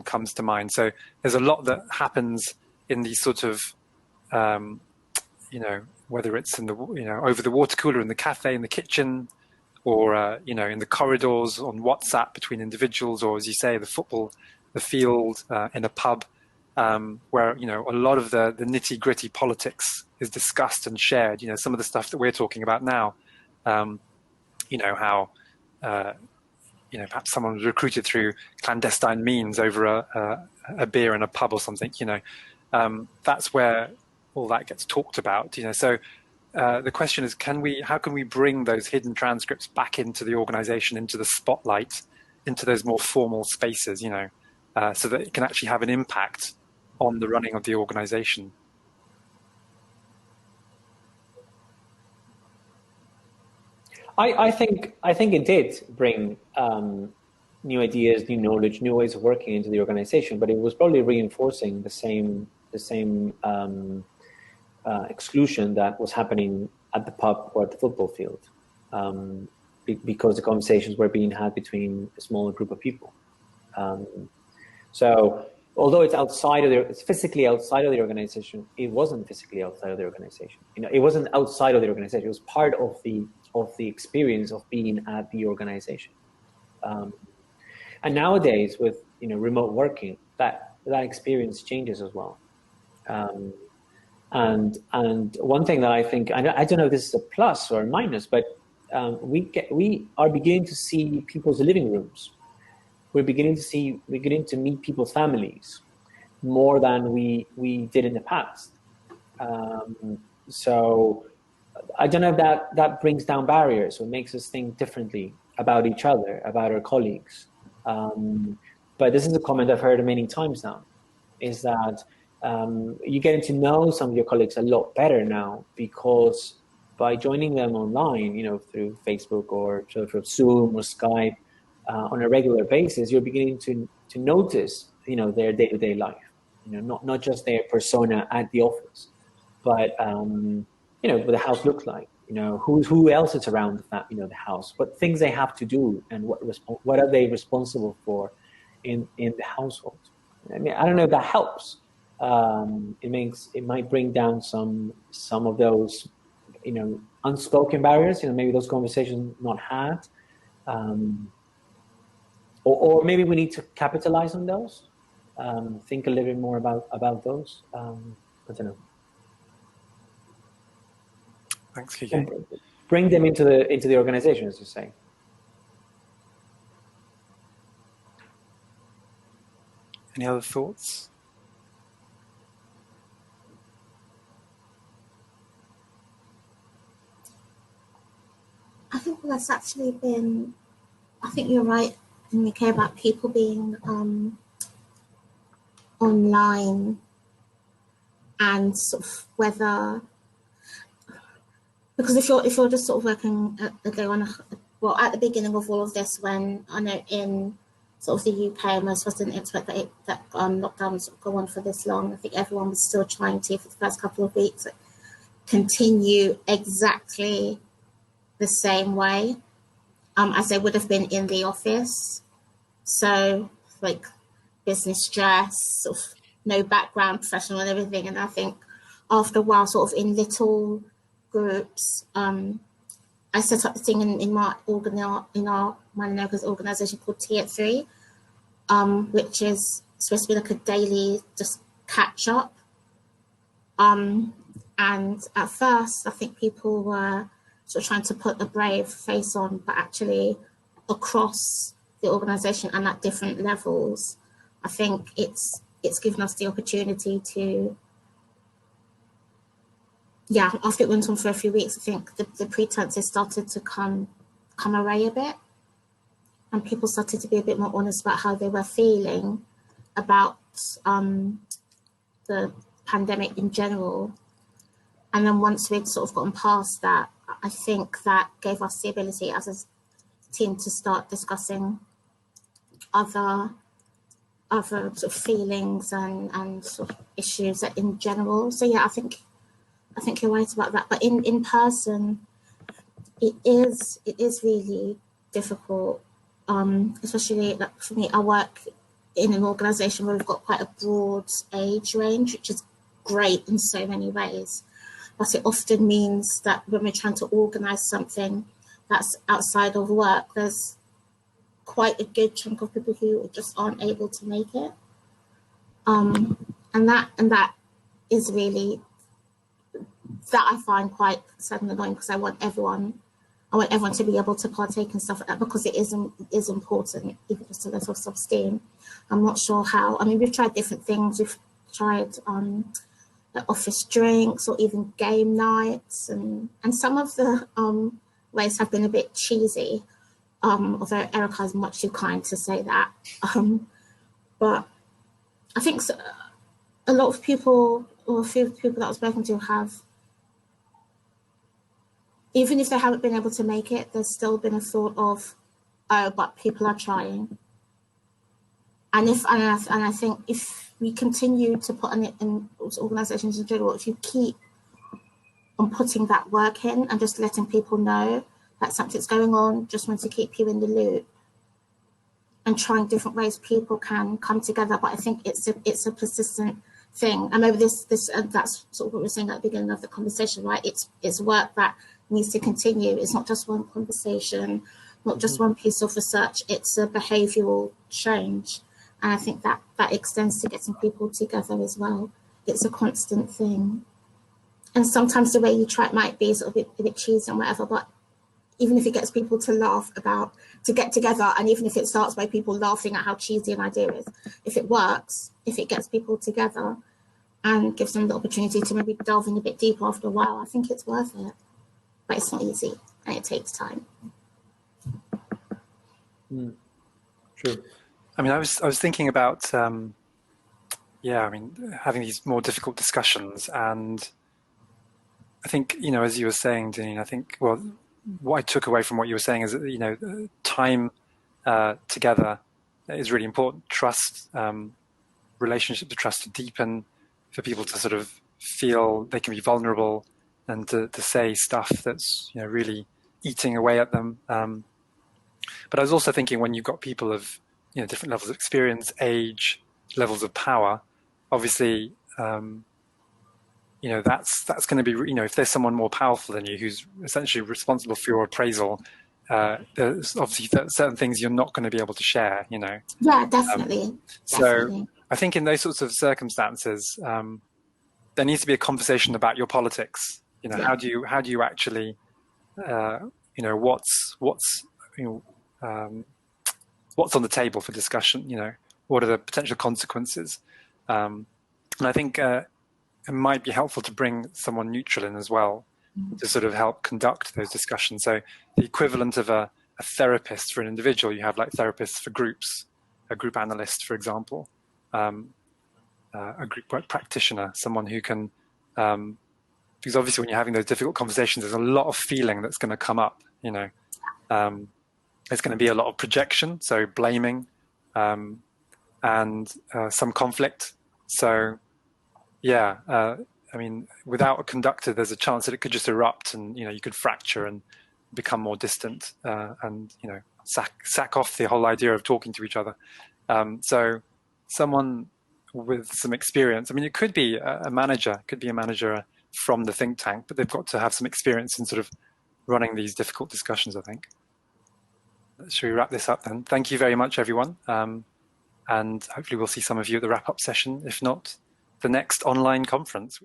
comes to mind. So there's a lot that happens in these sort of, whether it's in the, over the water cooler in the cafe, in the kitchen, or, in the corridors on WhatsApp between individuals, or as you say, the field, in a pub, where, a lot of the nitty gritty politics is discussed and shared, some of the stuff that we're talking about now, how, perhaps someone was recruited through clandestine means over a beer in a pub or something, that's where all that gets talked about, So the question is, how can we bring those hidden transcripts back into the organization, into the spotlight, into those more formal spaces, so that it can actually have an impact on the running of the organization? I think it did bring new ideas, new knowledge, new ways of working into the organization, but it was probably reinforcing the same exclusion that was happening at the pub or at the football field, because the conversations were being had between a smaller group of people. So although it's physically outside of the organization, it wasn't physically outside of the organization. It wasn't outside of the organization. It was part of the experience of being at the organization. And nowadays, with remote working, that experience changes as well. And one thing that I think, I don't know if this is a plus or a minus, but we are beginning to see people's living rooms. We're beginning to meet people's families more than we did in the past. So I don't know if that brings down barriers or makes us think differently about each other, about our colleagues. But this is a comment I've heard many times now, is that you're getting to know some of your colleagues a lot better now, because by joining them online, through Facebook or through Zoom or Skype on a regular basis, you're beginning to notice, their day-to-day life, not just their persona at the office, but what the house looks like, who else is around the house, what things they have to do, and what are they responsible for in the household. I mean, I don't know if that helps. It might bring down some of those, unspoken barriers. Maybe those conversations not had, or maybe we need to capitalize on those. Think a little bit more about those. I don't know. Thanks, Kike. Bring them into the organization, as you say. Any other thoughts? I think that's actually been, I think you're right, when we care about people being online, and sort of whether, because if you're just sort of working at the beginning of all of this, when I know in sort of the UK, most of us didn't expect that lockdown would sort of go on for this long. I think everyone was still trying to, for the first couple of weeks, continue exactly the same way as they would have been in the office. So like business dress, sort of no background, professional and everything. And I think after a while, sort of in little groups, I set up the thing in my organization called Tea at 3, which is supposed to be like a daily just catch up. And at first, I think people were sort of trying to put a brave face on, but actually across the organization and at different levels, I think it's given us the opportunity to, after it went on for a few weeks, I think the pretenses started to come away a bit, and people started to be a bit more honest about how they were feeling about the pandemic in general. And then once we'd sort of gotten past that, I think that gave us the ability as a team to start discussing other sort of feelings and sort of issues in general. So I think you're right about that. But in person, it is really difficult, especially like for me. I work in an organisation where we've got quite a broad age range, which is great in so many ways. But it often means that when we're trying to organise something that's outside of work, there's quite a good chunk of people who just aren't able to make it. And that is really, that I find quite sad and annoying, because I want everyone to be able to partake in stuff like that, because it is important, even just to let off some steam. I'm not sure how. I mean, we've tried different things. We've tried like office drinks or even game nights, and some of the ways have been a bit cheesy. Although Erica is much too kind to say that. But I think a lot of people, or a few people that I was spoken to, have, even if they haven't been able to make it, there's still been a thought of, oh, but people are trying. And I think if we continue to put on it in organisations in general, if you keep on putting that work in and just letting people know that something's going on, just want to keep you in the loop, and trying different ways people can come together. But I think it's a persistent thing. And maybe that's sort of what we were saying at the beginning of the conversation, right? It's work that needs to continue. It's not just one conversation, not just one piece of research. It's a behavioural change. And I think that extends to getting people together as well. It's a constant thing. And sometimes the way you try it might be sort of a bit cheesy and whatever, but even if it gets people to get together, and even if it starts by people laughing at how cheesy an idea is, if it works, if it gets people together and gives them the opportunity to maybe delve in a bit deeper after a while, I think it's worth it. But it's not easy and it takes time. True. I mean, I was thinking about, having these more difficult discussions, and I think, as you were saying, Dean, I think, well, what I took away from what you were saying is that, time together is really important. Trust, relationships of trust to deepen, for people to sort of feel they can be vulnerable and to say stuff that's, really eating away at them. But I was also thinking, when you've got people of, different levels of experience, age, levels of power, obviously, that's going to be, if there's someone more powerful than you who's essentially responsible for your appraisal, there's obviously certain things you're not going to be able to share, Yeah, definitely. So I think in those sorts of circumstances, there needs to be a conversation about your politics. How do you actually, what's on the table for discussion? What are the potential consequences? And I think it might be helpful to bring someone neutral in as well, to sort of help conduct those discussions. So the equivalent of a therapist for an individual, you have like therapists for groups, a group analyst, for example, a group practitioner, someone who can, because obviously when you're having those difficult conversations, there's a lot of feeling that's going to come up, there's going to be a lot of projection, so blaming, and some conflict. So without a conductor, there's a chance that it could just erupt, and you could fracture and become more distant, and sack off the whole idea of talking to each other. So someone with some experience, it could be a manager, from the think tank, but they've got to have some experience in sort of running these difficult discussions, I think. Should we wrap this up then? Thank you very much, everyone. And hopefully we'll see some of you at the wrap-up session, if not the next online conference.